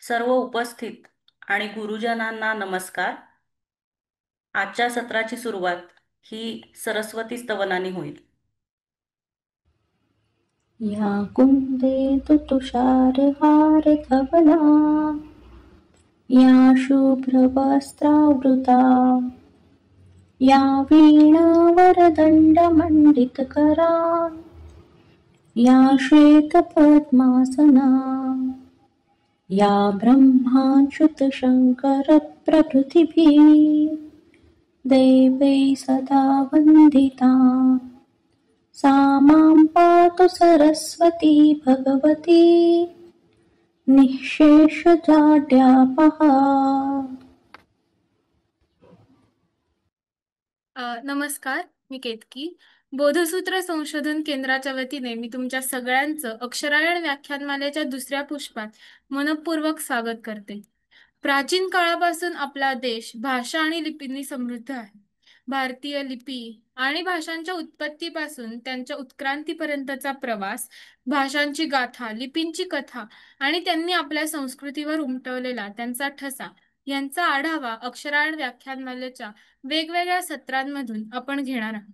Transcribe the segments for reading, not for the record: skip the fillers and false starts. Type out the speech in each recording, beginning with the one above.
सर्व उपस्थित आणि गुरुजनांना नमस्कार. आजच्या सत्राची सुरुवात ही सरस्वती स्तवनाने होईल. या कुंदे तुषारहार धवला, या शुभ्रवस्त्रावृता, या वीणावरदण्डमण्डितकरा, या श्वेतपद्मासना, या ब्रह्माच्युतशङ्करप्रभृतिभिः दैवैः सदा वन्दिता, सा मां पातु सरस्वती भगवती निःशेषजाड्यापहा. नमस्कार, मी केतकी. बोधसूत्र संशोधन केंद्राच्या वतीने मी तुमच्या सगळ्यांचं अक्षरायण व्याख्यानमालेच्या दुसऱ्या पुष्पात मनपूर्वक स्वागत करते. प्राचीन काळापासून आपला देश भाषा आणि लिपींनी समृद्ध आहे. भारतीय लिपी आणि भाषांच्या उत्पत्तीपासून त्यांच्या उत्क्रांतीपर्यंतचा प्रवास, भाषांची गाथा, लिपींची कथा आणि त्यांनी आपल्या संस्कृतीवर उमटवलेला त्यांचा ठसा यांचा आढावा अक्षरायण व्याख्यानमालेच्या वेगवेगळ्या सत्रांमधून आपण घेणार आहोत.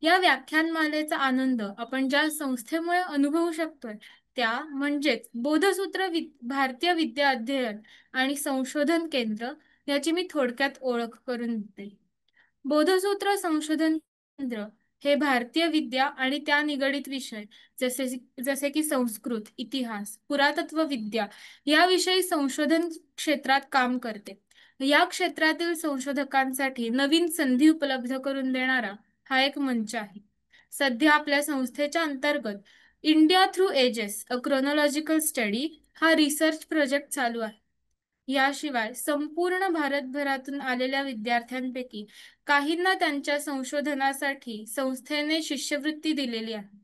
या व्याख्यानमालेचा आनंद आपण ज्या संस्थेमुळे अनुभवू शकतोय त्या म्हणजेच बोधसूत्र भारतीय विद्या अध्ययन आणि संशोधन केंद्र याची मी थोडक्यात ओळख करून देते. बोधसूत्र संशोधन केंद्र हे भारतीय विद्या आणि त्या निगडित विषय जसे की संस्कृत, इतिहास, पुरातत्व विद्या याविषयी संशोधन क्षेत्रात काम करते. या क्षेत्रातील संशोधकांसाठी नवीन संधी उपलब्ध करून देणारा हा एक मंच आहे. सध्या आपल्या संस्थेच्या अंतर्गत इंडिया थ्रू एजेस अ क्रोनॉलॉजिकल स्टडी हा रिसर्च प्रोजेक्ट चालू आहे. याशिवाय संपूर्ण भारतभरातून आलेल्या विद्यार्थ्यांपैकी काहींना त्यांच्या संशोधनासाठी संस्थेने शिष्यवृत्ती दिलेली आहे.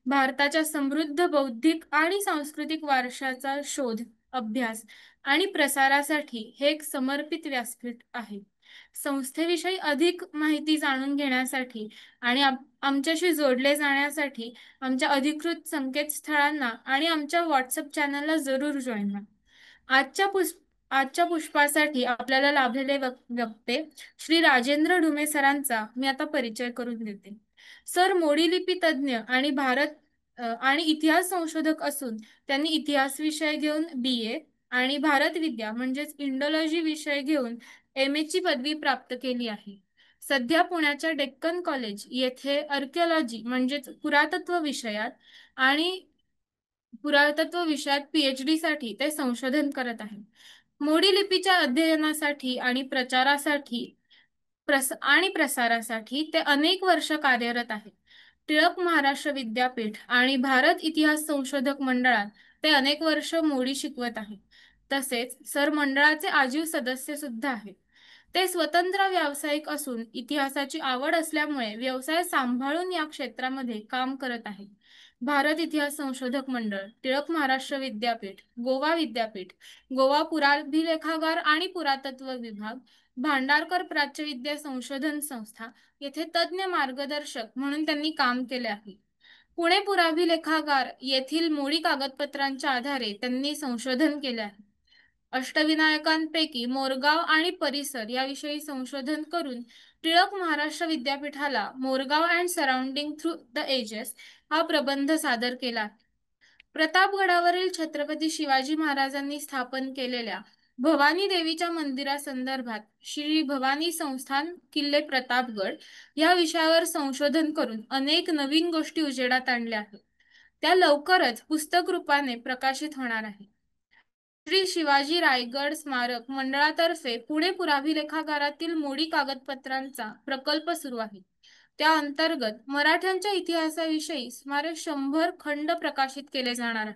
भारताच्या समृद्ध बौद्धिक आणि सांस्कृतिक वारशाचा शोध, अभ्यास आणि प्रसारासाठी हे एक समर्पित व्यासपीठ आहे. संस्थेविषयी अधिक माहिती जाणून घेण्यासाठी आणि आमच्याशी जोडले जाण्यासाठी आमच्या अधिकृत संकेतस्थळांना आणि आमच्या व्हॉट्सअप चॅनलला जरूर जॉईन व्हा. आजच्या पुष्पासाठी आपल्याला लाभलेले वक्ते श्री राजेंद्र ढुमे सरांचा मी आता परिचय करून देते. सर मोडी लिपी तज्ज्ञ आणि आणि इतिहास संशोधक असून त्यांनी इतिहास विषय घेऊन BA आणि भारत विद्या म्हणजेच इंडोलॉजी विषय घेऊन MA ची पदवी प्राप्त केली आहे. सध्या पुण्याच्या डेक्कन कॉलेज येथे आर्किओलॉजी म्हणजेच पुरातत्व विषयात PhD साठी ते संशोधन करत आहेत. मोडी लिपीच्या अध्ययनासाठी आणि प्रसारासाठी ते अनेक वर्ष कार्यरत आहेत. टिळक महाराष्ट्र विद्यापीठ आणि भारत इतिहास संशोधक मंडळात ते अनेक वर्ष मोडी शिकवत आहेत. तसेच सर मंडळाचे आजीव सदस्य सुद्धा आहेत. ते स्वतंत्र व्यावसायिक असून इतिहासाची आवड असल्यामुळे व्यवसाय सांभाळून या क्षेत्रामध्ये काम करत आहेत. भारत इतिहास संशोधक मंडळ, टिळक महाराष्ट्र विद्यापीठ, गोवा विद्यापीठ, गोवा पुराभिलेखागार आणि पुरातत्व विभाग, भांडारकर प्राच्यविद्या संशोधन संस्था येथे तज्ञ मार्गदर्शक म्हणून त्यांनी काम केले आहे. पुणे पुराभिलेखागार येथील मोडी कागदपत्रांच्या आधारे त्यांनी संशोधन केले आहे. अष्टविनायकांपैकी मोरगाव आणि परिसर याविषयी संशोधन करून टिळक महाराष्ट्र विद्यापीठाला Morgaon and surrounding through the ages हा प्रबंध सादर केला. प्रतापगडावरील छत्रपती शिवाजी महाराजांनी स्थापन केलेल्या भवानी देवीच्या मंदिरासंदर्भात श्री भवानी संस्थान किल्ले प्रतापगड या विषयावर संशोधन करून अनेक नवीन गोष्टी उजेडात आणल्या आहेत. त्या लवकरच पुस्तक रूपाने प्रकाशित होणार आहे. श्री शिवाजी रायगड स्मारक मंडळातर्फे पुणे पुराभिलेखागारातील मोडी कागदपत्रांचा प्रकल्प सुरू आहे. त्या अंतर्गत मराठ्यांच्या इतिहासाविषयी सुमारे 100 खंड प्रकाशित केले जाणार आहेत.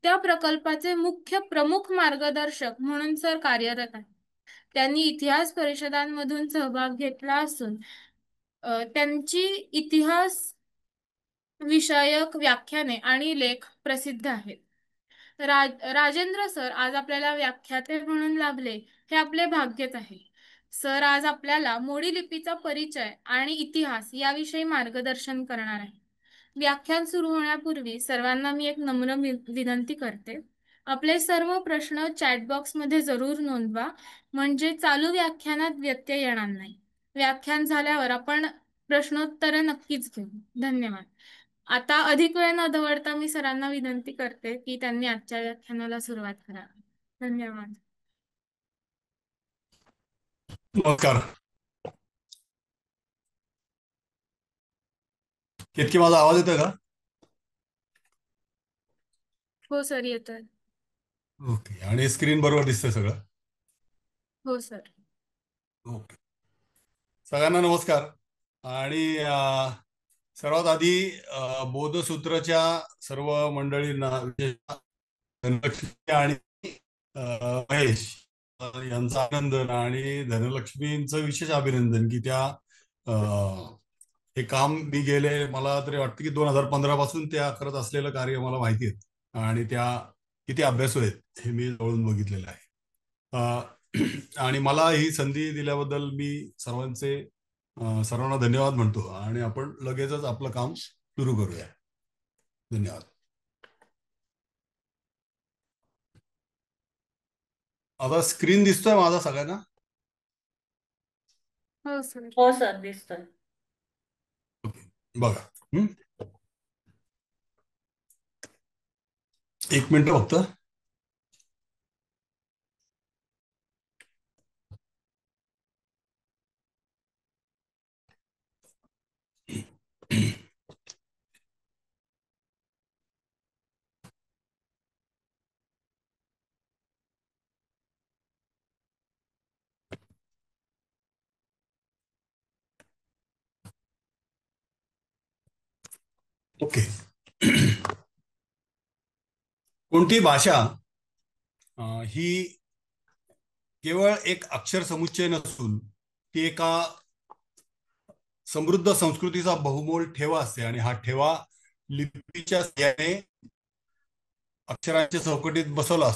त्या प्रकल्पाचे मुख्य प्रमुख मार्गदर्शक म्हणून सर कार्यरत आहेत. त्यांनी इतिहास परिषदांमधून सहभाग घेतला असून त्यांची इतिहास विषयक व्याख्याने आणि लेख प्रसिद्ध आहेत. राजेंद्र सर आज आपल्याला व्याख्याते म्हणून लाभले हे आपले भाग्यच आहे. सर आज आपल्याला मोडी लिपीचा परिचय आणि इतिहास याविषयी मार्गदर्शन करणार आहे. व्याख्यान सुरू होण्यापूर्वी सर्वांना मी एक नम्र विनंती करते. आपले सर्व प्रश्न चॅटबॉक्समध्ये जरूर नोंदवा, म्हणजे चालू व्याख्यानात व्यत्यय येणार नाही. व्याख्यान झाल्यावर आपण प्रश्नोत्तरे नक्कीच घेऊ. धन्यवाद. आता अधिक वेळ न दवडता मी सरांना विनंती करते की त्यांनी आजच्या व्याख्यानाला सुरुवात करावी. धन्यवाद. नमस्कार. केतकी, माझा आवाज येतोय का? हो सर, येतोय. ओके. आणि स्क्रीन बरोबर दिसतंय सगळं? हो सर. ओके. सगळ्यांना नमस्कार. आणि सर्वात आधी बोधसूत्रच्या सर्व मंडळींना, धनलक्ष्मी आणि महेश यांचा अभिनंदन, आणि धनलक्ष्मींचं विशेष अभिनंदन की त्या हे काम मी गेले, मला तरी वाटतं की 2015 पासून त्या करत असलेलं कार्य मला माहिती आहे, आणि त्या किती अभ्यासू आहेत हे मी जवळून बघितलेलं आहे. आणि मला ही संधी दिल्याबद्दल मी सर्वांना धन्यवाद म्हणतो, आणि आपण लगेचच आपलं काम सुरू करूया. धन्यवाद. आता स्क्रीन दिसतोय माझा सगळ्यांना? हो सर. हो सर, दिसतोय. बघा, एक मिनिट फक्त. ओके. कोणती भाषा ही केवळ एक अक्षर समुच्चय नसून ती एका समृद्ध संस्कृतीचा बहुमोल ठेवा असते, आणि हा ठेवा लिपीच्या साहाय्याने अक्षरांच्या चौकटीत बसवलेला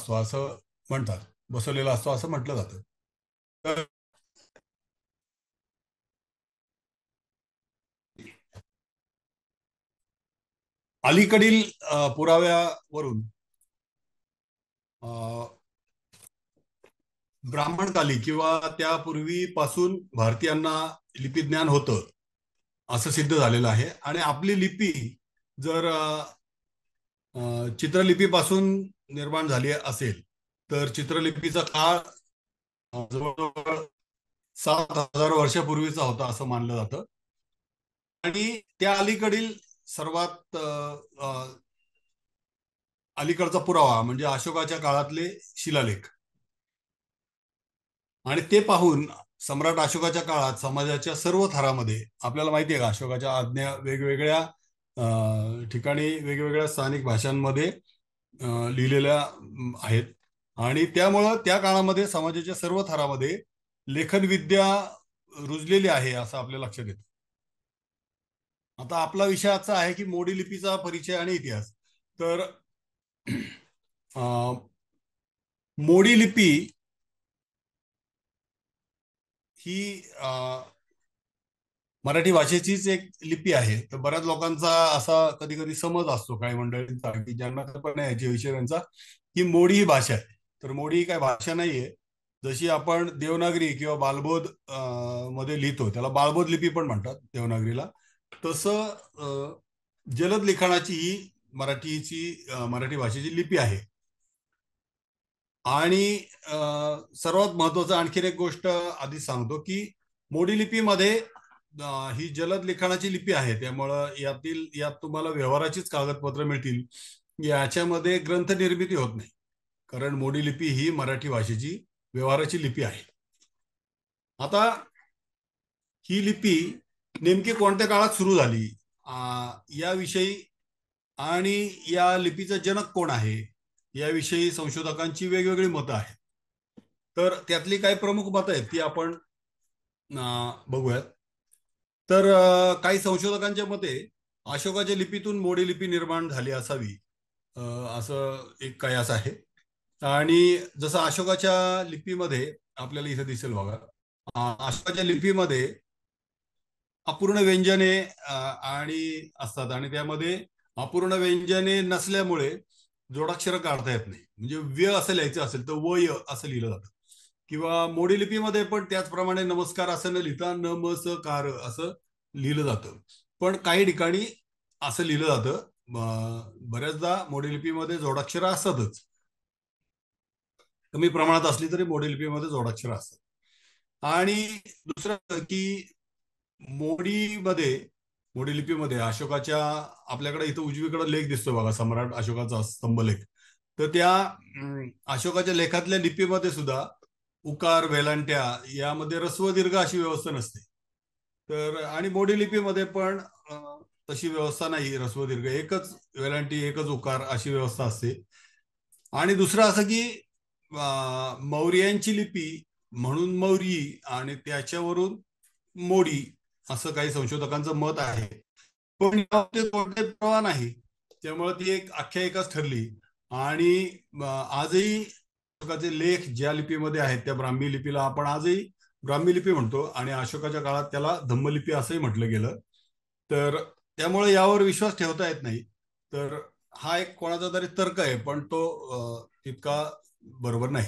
असतो असं म्हटलं जातं. तर अलीकडील पुराव्यावरून ब्राह्मणकाली किंवा त्यापूर्वीपासून भारतीयांना लिपीज्ञान होतं असं सिद्ध झालेलं आहे. आणि आपली लिपी जर चित्रलिपीपासून निर्माण झाली असेल तर चित्रलिपीचा काळ जवळजवळ 7,000 वर्षापूर्वीचा होता असं मानलं जातं. आणि त्या अलीकडील सर्वात अलीकडचा पुरावा म्हणजे अशोकाच्या काळातले शिलालेख. आणि ते पाहून सम्राट अशोकाच्या काळात समाजाच्या सर्व थरामध्ये, आपल्याला माहिती आहे का, अशोकाच्या आज्ञा वेगवेगळ्या ठिकाणी वेगवेगळ्या स्थानिक भाषांमध्ये लिहिलेल्या आहेत, आणि त्यामुळं त्या काळामध्ये समाजाच्या सर्व थरामध्ये लेखनविद्या रुजलेली आहे असं आपल्या लक्षात येतं. आता आपला विषय आजचा आहे की मोडी लिपीचा परिचय आणि इतिहास. तर मोडी लिपी ही मराठी भाषेचीच एक लिपी आहे. तर बऱ्याच लोकांचा असा कधी कधी समज असतो, काही मंडळींचा, की ज्यांना कल्पना आहे याच्या विषयांचा, की मोडी ही भाषा आहे. तर मोडी ही काय भाषा नाहीये. जशी आपण देवनागरी किंवा बालबोध मध्ये लिहितो, त्याला बालबोध लिपी पण म्हणतात देवनागरीला, तसं जलद लिखाणाची ही मराठी भाषेची लिपी आहे. आणि सर्वात महत्वाचं आणखीन एक गोष्ट आधी सांगतो की मोडी लिपीमध्ये ही जलद लिखाणाची लिपी आहे, त्यामुळं यात तुम्हाला व्यवहाराचीच कागदपत्र मिळतील. याच्यामध्ये ग्रंथ निर्मिती होत नाही, कारण मोडी लिपी ही मराठी भाषेची व्यवहाराची लिपी आहे. आता ही लिपी नेमकी कोणत्या काळात सुरू झाली याविषयी आणि या लिपीचा जनक कोण आहे याविषयी संशोधकांची वेगवेगळी मतं आहेत. तर त्यातली काही प्रमुख मतं आहेत ती आपण बघूयात. तर काही संशोधकांच्या मते अशोकाच्या लिपीतून मोडी लिपी निर्माण झाली असावी असं एक कयास आहे. आणि जसं अशोकाच्या लिपीमध्ये आपल्याला इथे दिसेल बघा, अशोकाच्या लिपीमध्ये अपूर्ण व्यंजने आणि असतात, आणि त्यामध्ये अपूर्ण व्यंजने नसल्यामुळे जोडाक्षर काढता येत नाही. म्हणजे व्य असं लिहायचं असेल तर वय असं लिहिलं जातं. किंवा मोडी लिपीमध्ये पण त्याचप्रमाणे नमस्कार असं न लिहिता नमस्कार असं लिहिलं जातं. पण काही ठिकाणी असं लिहिलं जातं. बऱ्याचदा मोडी लिपीमध्ये जोडाक्षर असतातच, कमी प्रमाणात असली तरी मोडी लिपीमध्ये जोडाक्षर असतात. आणि दुसरं की मोडी लिपीमध्ये अशोकाच्या, आपल्याकडे इथं उजवीकडे लेख दिसतो बघा, सम्राट अशोकाचा स्तंभलेख. तर त्या अशोकाच्या लेखातल्या लिपीमध्ये सुद्धा उकार, वेलांट्या यामध्ये ऱ्हस्व दीर्घ अशी व्यवस्था नसते. तर आणि मोडी लिपीमध्ये पण तशी व्यवस्था नाही. ऱ्हस्व दीर्घ एकच वेलांटी, एकच उकार अशी व्यवस्था असते. आणि दुसरं असं की मौर्यांची लिपी म्हणून मौर्यी आणि त्याच्यावरून मोडी असं काही संशोधकांचं मत आहे. पण याबाबतीत कोणताही पुरावा नाही, त्यामुळे ती एक आख्यायिकाच ठरली. आणि आजही अशोकाचे लेख ज्या लिपीमध्ये आहेत त्या ब्राह्मी लिपीला आपण आजही ब्राह्मी लिपी म्हणतो, आणि अशोकाच्या काळात त्याला धम्मलिपी असंही म्हटलं गेलं. तर त्यामुळे यावर विश्वास ठेवता येत नाही. तर हा एक कोणाचा तरी तर्क आहे, पण तो तितका बरोबर नाही.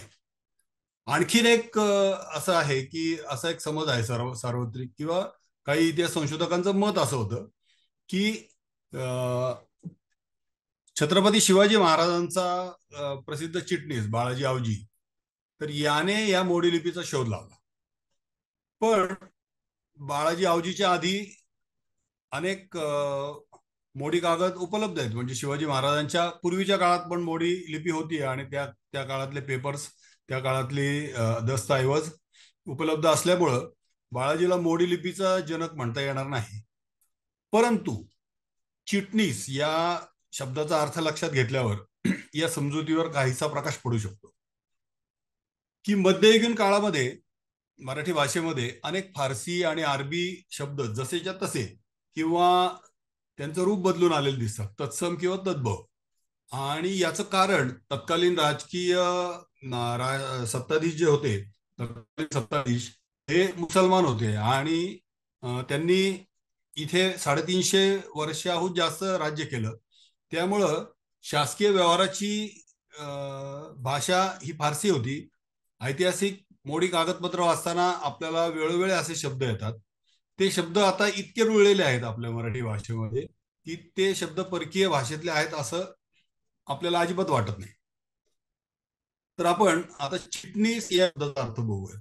आणखीन एक असं आहे की असा एक समज आहे सार्वत्रिक, किंवा काही इतिहास संशोधकांचं मत असं होतं की छत्रपती शिवाजी महाराजांचा प्रसिद्ध चिटणीस बाळाजी आवजी, तर याने या मोडी लिपीचा शोध लावला. पण बाळाजी आवजीच्या आधी अनेक मोडी कागद उपलब्ध आहेत. म्हणजे शिवाजी महाराजांच्या पूर्वीच्या काळात पण मोडी लिपी होती, आणि त्या त्या काळातले पेपर्स, त्या काळातले दस्तऐवज उपलब्ध असल्यामुळं बाळाजीला मोडी लिपीचा जनक म्हणता येणार नाही. परंतु चिटणीस या शब्दाचा अर्थ लक्षात घेतल्यावर या समजुतीवर काहीसा प्रकाश पडू शकतो की मध्ययुगीन काळामध्ये मराठी भाषेमध्ये अनेक फारसी आणि अरबी शब्द जसेच्या तसे किंवा त्यांचं रूप बदलून आलेले दिसतात, तत्सम किंवा तद्भव. आणि याचं कारण तत्कालीन राजकीय सत्ताधीश जे होते, तत्कालीन सत्ताधीश हे मुसलमान होते, आणि त्यांनी इथे 350 वर्षाहून जास्त राज्य केलं. त्यामुळं शासकीय व्यवहाराची भाषा ही फारसी होती. ऐतिहासिक मोडी कागदपत्र वाचताना आपल्याला वेळोवेळी असे शब्द येतात. ते शब्द आता इतके रुळलेले आहेत आपल्या मराठी भाषेमध्ये की ते शब्द परकीय भाषेतले आहेत असं आपल्याला अजिबात वाटत नाही. तर आपण आता चिटणीस या शब्दाचा अर्थ बघूया.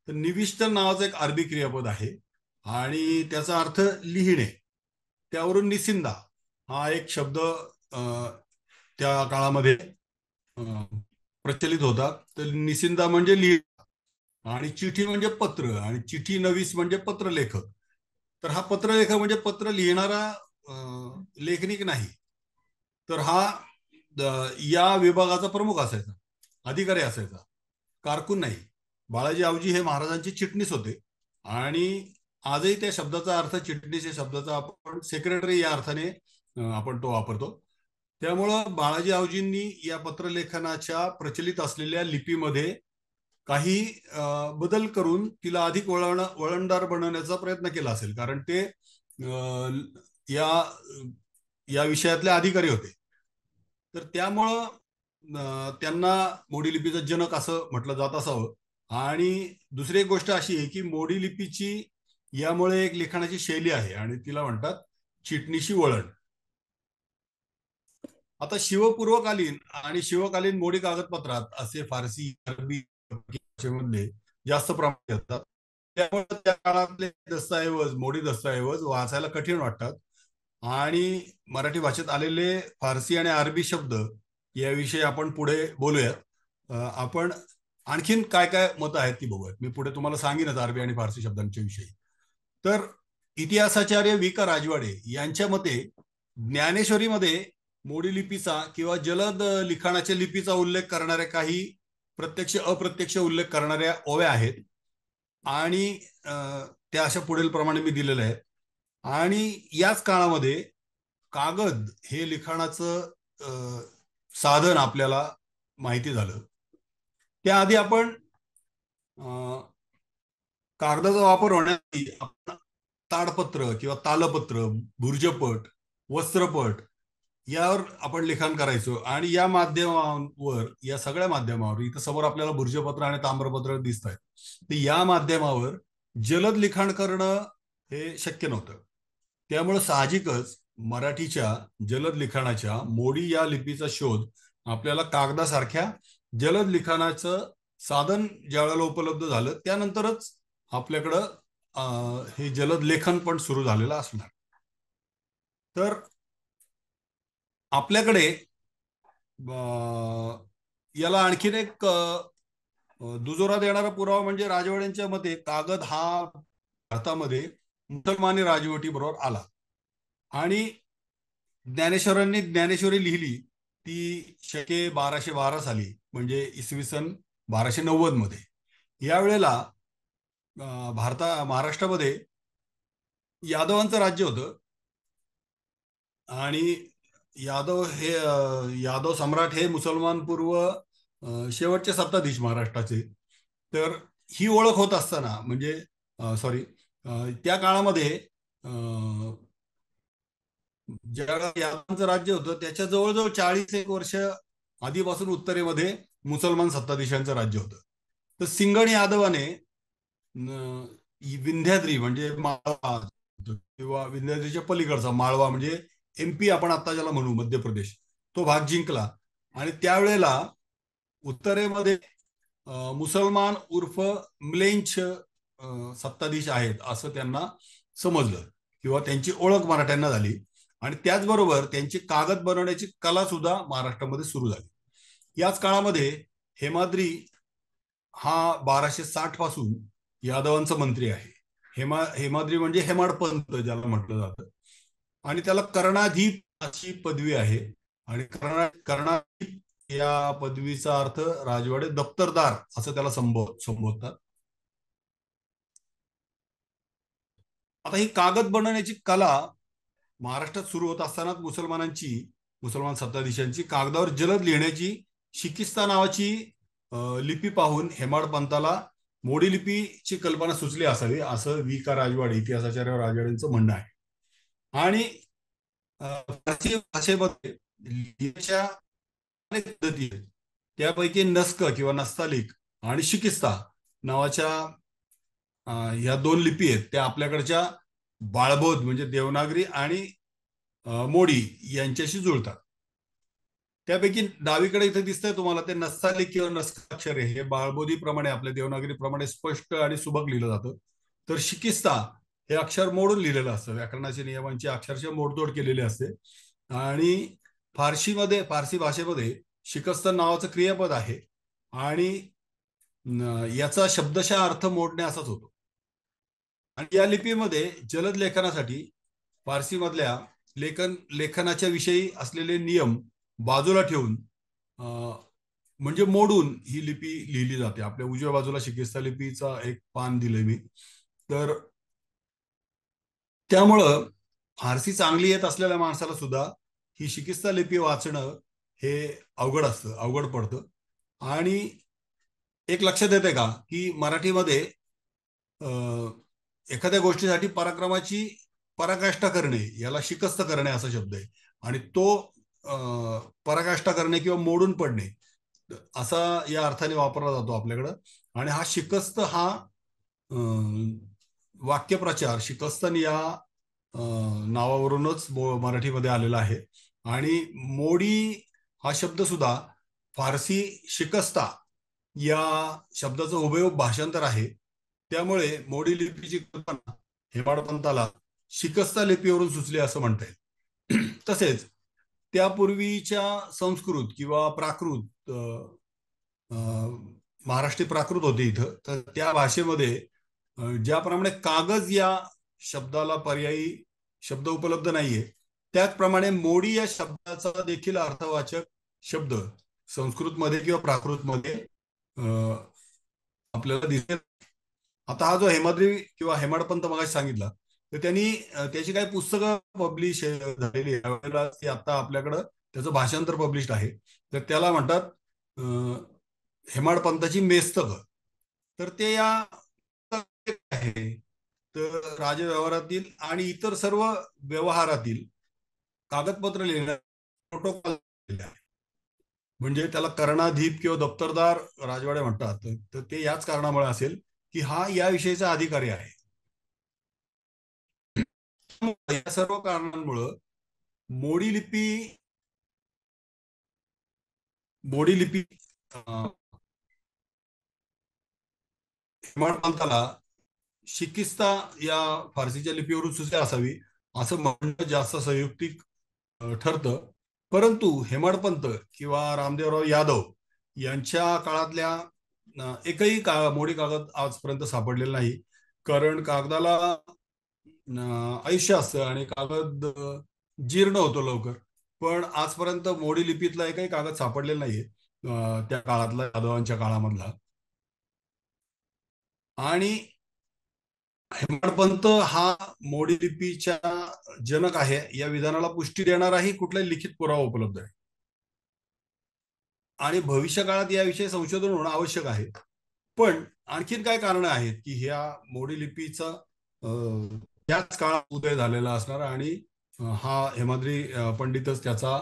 तर निविष्ट नावाचं एक अरबी क्रियापद आहे, आणि त्याचा अर्थ लिहिणे. त्यावरून निसिंदा हा एक शब्द त्या काळामध्ये प्रचलित होता. तर निसिंदा म्हणजे लिहिणं, आणि चिठी म्हणजे पत्र, आणि चिठी नवीस म्हणजे पत्रलेखक. तर हा पत्रलेखक म्हणजे पत्र लिहिणारा लेखनिक नाही, तर हा या विभागाचा प्रमुख असायचा, अधिकारी असायचा, कारकून नाही. बाळाजी आवजी हे महाराजांचे चिटणीस होते, आणि आजही त्या शब्दाचा अर्थ, चिटणीस या शब्दाचा आपण सेक्रेटरी या अर्थाने आपण तो वापरतो. त्यामुळं बाळाजी आवजींनी या पत्रलेखनाच्या प्रचलित असलेल्या लिपीमध्ये काही बदल करून तिला अधिक वळणदार बनवण्याचा प्रयत्न केला असेल, कारण ते या या विषयातले अधिकारी होते. तर त्यामुळं त्यांना मोडी लिपीचा जनक असं म्हटलं जात असावं. आणि दुसरी एक गोष्ट अशी आहे की मोडी लिपीची यामुळे एक लिखाणाची शैली आहे, आणि तिला म्हणतात चिटणीशी वळण. आता शिवपूर्वकालीन आणि शिवकालीन मोडी कागदपत्रात असे फारसी, अरबी भाषेमध्ये जास्त प्रमाणात येतात. त्यामुळे त्या काळातले दस्तऐवज, मोडी दस्तऐवज वाचायला कठीण वाटतात. आणि मराठी भाषेत आलेले फारसी आणि अरबी शब्द याविषयी आपण पुढे बोलूयात. आपण आणखीन काय काय मतं आहेत ती बघूयात. मी पुढे तुम्हाला सांगेनच अरबी आणि फारसी शब्दांच्या विषयी. तर इतिहासाचार्य वि क राजवाडे यांच्या मते ज्ञानेश्वरीमध्ये मोडी लिपीचा किंवा जलद लिखाणाच्या लिपीचा उल्लेख करणाऱ्या काही प्रत्यक्ष अप्रत्यक्ष उल्लेख करणाऱ्या ओव्या आहेत, आणि त्या अशा पुढील प्रमाणे मी दिलेल्या आहेत. आणि याच काळामध्ये कागद हे लिखाणाचं साधन आपल्याला माहिती झालं. त्याआधी आपण कागदाचा वापर होण्याआधी आपण ताडपत्र किंवा तालपत्र, भुर्जपट, वस्त्रपट यावर आपण लिखाण करायचो. आणि या माध्यमावर, या सगळ्या माध्यमावर, इथं समोर आपल्याला भुर्जपत्र आणि ताम्रपत्र दिसत आहेत, तर या माध्यमावर जलद लिखाण करणं हे शक्य नव्हतं. त्यामुळे साहजिकच मराठीच्या जलद लिखाणाच्या मोडी या लिपीचा शोध आपल्याला कागदासारख्या जलद लिखाणाचं साधन ज्या वेळेला उपलब्ध झालं त्यानंतरच आपल्याकडं हे जलद लेखन पण सुरू झालेलं असणार. तर आपल्याकडे याला आणखीन एक दुजोरा देणारा पुरावा म्हणजे राजवाड्यांच्या मते कागद हा भारतामध्ये मुसलमानी राजवटी बरोबर आला. आणि ज्ञानेश्वरांनी ज्ञानेश्वरी लिहिली ती शके 1212 साली, म्हणजे इसवी सन 1290 मध्ये. यावेळेला महाराष्ट्रामध्ये यादवांचं राज्य होतं. आणि यादव सम्राट हे मुसलमान पूर्व शेवटचे सत्ताधीश महाराष्ट्राचे. तर ही ओळख होत असताना, म्हणजे त्या काळामध्ये ज्या यादवांचं राज्य होतं त्याच्या जवळजवळ 40 वर्ष आधीपासून उत्तरेमध्ये मुसलमान सत्ताधीशांचं राज्य होतं. तर सिंघण यादवाने विंध्याद्री म्हणजे माळवा, किंवा विंध्याद्रीच्या पलीकडचा माळवा म्हणजे MP आपण आता ज्याला म्हणू मध्य प्रदेश, तो भाग जिंकला. आणि त्यावेळेला उत्तरेमध्ये मुसलमान उर्फ म्लेंच सत्ताधीश आहेत असं त्यांना समजलं, किंवा त्यांची ओळख मराठ्यांना झाली. आणि त्याचबरोबर त्यांची कागद बनवण्याची कला सुद्धा महाराष्ट्रामध्ये सुरू झाली. याच काळामध्ये हेमाद्री हा 1260 पासून यादवांचा मंत्री आहे. हेमाद्री म्हणजे हेमाडपंत ज्याला म्हटलं जातं. आणि त्याला कर्णाधीप अशी पदवी आहे. आणि कर्णाधीप या पदवीचा अर्थ राजवाडे दप्तरदार असं त्याला संबोधतात. आता ही कागद बनवण्याची कला महाराष्ट्रात सुरू होत असतानाच मुसलमान सत्ताधीशांची कागदावर जलद लिहिण्याची शिकिस्ता नावाची लिपी पाहून हेमाडपंताला मोडी लिपीची कल्पना सुचली असावी असं V.K. राजवाडे, इतिहासाचार्य राजवाडेंचं म्हणणं आहे. आणि फारसी भाषेमध्ये लिहिण्याच्या अनेक पद्धती आहेत. त्यापैकी नस्क किंवा नस्तालिक आणि शिकिस्ता नावाच्या या 2 लिपी आहेत, त्या आपल्याकडच्या बाळबोध म्हणजे देवनागरी आणि मोडी यांच्याशी जुळतात. त्यापैकी डावीकडे इथे दिसतंय तुम्हाला ते नस्तालिक किंवा नस्काक्षर हे बाळबोधीप्रमाणे आपल्या देवनागरीप्रमाणे स्पष्ट आणि सुबक लिहिलं जातं. तर शिकिस्ता हे अक्षर मोडून लिहिलेलं असतं, व्याकरणाच्या नियमांची अक्षरशः मोडतोड केलेली असते. आणि फारसी भाषेमध्ये शिकस्त नावाचं क्रियापद आहे आणि याचा शब्दशः अर्थ मोडणे असाच होतो. आणि या लिपीमध्ये जलद लेखनासाठी फारसीमधल्या लेखनाच्या विषयी असलेले नियम बाजूला ठेवून म्हणजे मोडून ही लिपी लिहिली जाते. आपल्या उजव्या बाजूला शिकिस्ता लिपीचा एक पान दिलंय मी. तर त्यामुळं फारसी चांगली येत असलेल्या माणसाला सुद्धा ही शिकिस्ता लिपी वाचणं हे अवघड पडतं. आणि एक लक्षात येते का की मराठीमध्ये एखाद्या गोष्टीसाठी पराक्रमाची पराकाष्ठा करणे याला शिकस्त करणे असा शब्द आहे. आणि तो पराकाष्ठा करणे किंवा मोडून पडणे असा या अर्थाने वापरला जातो आपल्याकडं. आणि हा शिकस्त हा वाक्यप्रचार शिकस्तन या नावावरूनच मराठीमध्ये आलेला आहे. आणि मोडी हा शब्द सुद्धा फारसी शिकस्ता या शब्दाचं हुबेहूब भाषांतर आहे. त्यामुळे मोडी लिपीची कल्पना हेमाडपंताला शिकस्ता लिपीवरून सुचली असं म्हणता येईल. तसेच त्यापूर्वीच्या संस्कृत किंवा प्राकृत महाराष्ट्री प्राकृत होते इथं, तर त्या भाषेमध्ये ज्याप्रमाणे कागज या शब्दाला पर्यायी शब्द उपलब्ध नाहीये, त्याचप्रमाणे मोडी या शब्दाचा देखील अर्थवाचक शब्द संस्कृतमध्ये किंवा प्राकृतमध्ये आपल्याला दिसेल. आता हा जो हेमाद्री किंवा हेमाडपंत मगाशी सांगितला, तर त्यांनी त्याची काही पुस्तकं पब्लिश झालेली आहे. आता आपल्याकडं त्याचं भाषांतर पब्लिश आहे. तर त्याला म्हणतात हेमाडपंताची मेस्तक. तर ते या आहे तर राजव्यवहारातील आणि इतर सर्व व्यवहारातील कागदपत्र लिहिण्या प्रोटोकॉल आहे. म्हणजे त्याला कर्णाधीप किंवा दप्तरदार राजवाडे म्हणतात. तर ते याच कारणामुळे असेल की हा याविषयीचा अधिकारी आहे. या सर्व कारणांमुळं मोडी लिपी हेमाडपंथाला शिकिस्ता या फारसीच्या लिपीवरून सुचे असावी असं म्हणणं जास्त संयुक्तिक ठरतं. परंतु हेमाडपंत किंवा रामदेवराव यादव यांच्या काळातल्या एकही मोडी कागद आजपर्यंत सापडलेला नाही. कारण कागदाला आयुष्य असतं आणि कागद जीर्ण होतो लवकर. पण आजपर्यंत मोडी लिपीतला एकही कागद सापडलेला नाहीये त्या काळातला, यादवांच्या काळामधला. आणि हेमाडपंत हा मोडी लिपीच्या जनक आहे या विधानाला पुष्टी देणाराही कुठलाही लिखित पुरावा उपलब्ध आहे. आणि भविष्य काळात याविषयी संशोधन होणं आवश्यक आहे. पण आणखीन काय कारण आहेत की ह्या मोडी लिपीचा त्याच काळात उदय झालेला असणार आणि हा हेमाद्री पंडितच त्याचा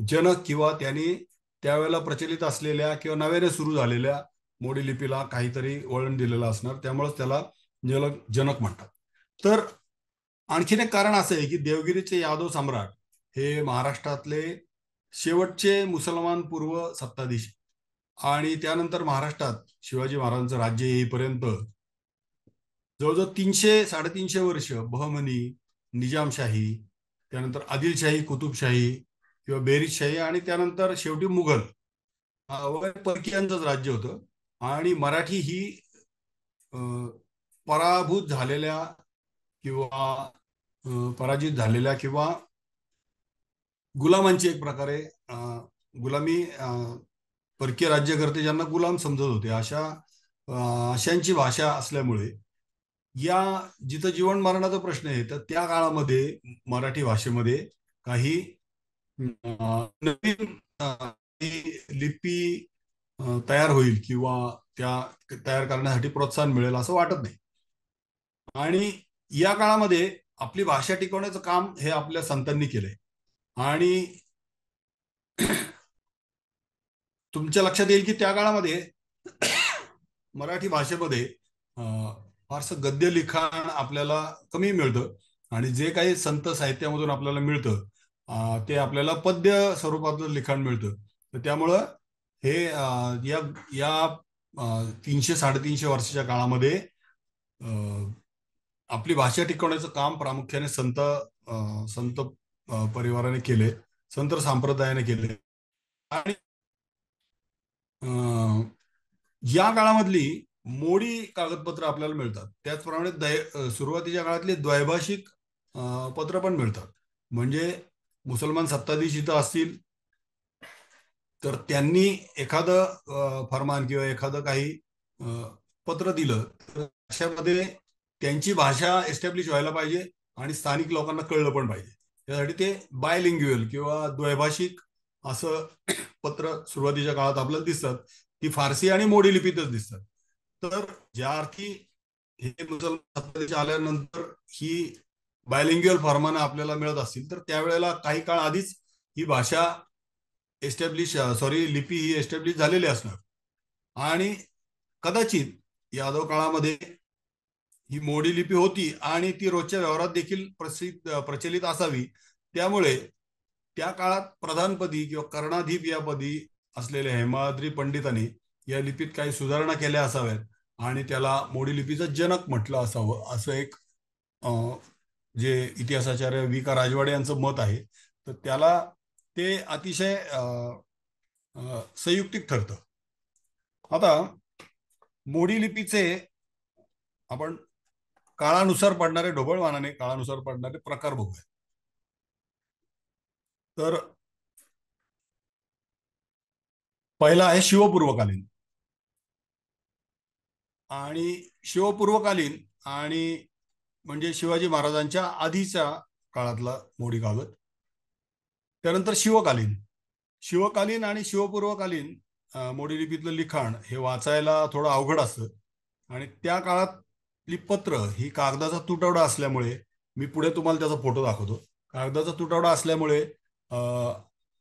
जनक किंवा त्यांनी त्यावेळेला प्रचलित असलेल्या किंवा नव्याने सुरू झालेल्या मोडी लिपीला काहीतरी वळण दिलेलं असणार. त्यामुळेच त्याला जनक म्हणतात. तर आणखीन एक कारण असं आहे की देवगिरीचे यादव सम्राट हे महाराष्ट्रातले शेवटचे मुसलमान पूर्व सत्ताधीश आणि त्यानंतर महाराष्ट्रात शिवाजी महाराजांचं राज्य येईपर्यंत जवळजवळ 300-350 वर्ष बहमनी, निजामशाही, त्यानंतर आदिलशाही, कुतुबशाही किंवा बेरीजशाही आणि त्यानंतर शेवटी मुघल परकीयांचंच राज्य होतं. आणि मराठी ही पराभूत झालेल्या किंवा पराजित झालेल्या किंवा गुलामांची एक प्रकारे गुलामी परकीय राज्यकर्ते ज्यांना गुलाम समजत होते अशांची भाषा असल्यामुळे या जिथं जीवन मरणाचा प्रश्न आहे तर त्या काळामध्ये मराठी भाषेमध्ये काही नवीन लिपी तयार होईल किंवा त्या तयार करण्यासाठी प्रोत्साहन मिळेल असं वाटत नाही. आणि या काळामध्ये आपली भाषा टिकवण्याचं काम हे आपल्या संतांनी केलंय. आणि तुमच्या लक्षात येईल की त्या काळामध्ये मराठी भाषेमध्ये फारसं गद्य लिखाण आपल्याला कमी मिळतं आणि जे काही संत साहित्यामधून आपल्याला मिळतं ते आपल्याला पद्य स्वरूपातलं लिखाण मिळतं. तर त्यामुळं हे या 300-350 वर्षाच्या काळामध्ये आपली भाषा टिकवण्याचं काम प्रामुख्याने संत परिवाराने केले, संत संप्रदायाने केले. आणि या काळामधली मोडी कागदपत्र आपल्याला मिळतात. त्याचप्रमाणे सुरुवातीच्या काळातली द्वैभाषिक पत्र पण मिळतात. म्हणजे मुसलमान सत्ताधीश इथं असतील तर त्यांनी एखादं फरमान किंवा एखादं काही पत्र दिलं तर अशामध्ये त्यांची भाषा एस्टॅब्लिश व्हायला पाहिजे आणि स्थानिक लोकांना कळलं पण पाहिजे. त्यासाठी ते बायलिंग्युअल किंवा द्वैभाषिक असं पत्र सुरुवातीच्या काळात आपल्याला दिसतात. ती फारसी आणि मोडी लिपीतच दिसतात. तर ज्या अर्थी हे मुसलमान सत्ताधीश आल्यानंतर ही बायलिंग्युअल फरमानं आपल्याला मिळत असतील तर त्यावेळेला काही काळ आधीच ही भाषा लिपी ही एस्टॅब्लिश झालेली असणार. आणि कदाचित यादव काळामध्ये ही मोडी लिपी होती आणि ती रोजच्या व्यवहारात देखील प्रचलित असावी. त्यामुळे त्या काळात प्रधानपदी किंवा कर्णाधीप या पदी असलेल्या हेमाद्री पंडितांनी या लिपीत काही सुधारणा केल्या असाव्यात आणि त्याला मोडी लिपीचं जनक म्हटलं असावं असं एक जे इतिहासाचार्य V. का. राजवाडे यांचं मत आहे. तर त्याला ते अतिशय संयुक्तिक ठरतं. आता मोडी लिपीचे आपण काळानुसार पडणारे ढोबळमानाने काळानुसार पडणारे प्रकार बघूया. तर पहिला आहे शिवपूर्वकालीन. आणि शिवपूर्वकालीन आणि म्हणजे शिवाजी महाराजांच्या आधीच्या काळातला मोडी कागद. त्यानंतर शिवकालीन आणि शिवपूर्वकालीन मोडी लिपीतलं लिखाण हे वाचायला थोडं अवघड असतं. आणि त्या काळातली पत्र ही कागदाचा तुटवडा असल्यामुळे मी पुढे तुम्हाला त्याचा फोटो दाखवतो. कागदाचा तुटवडा असल्यामुळे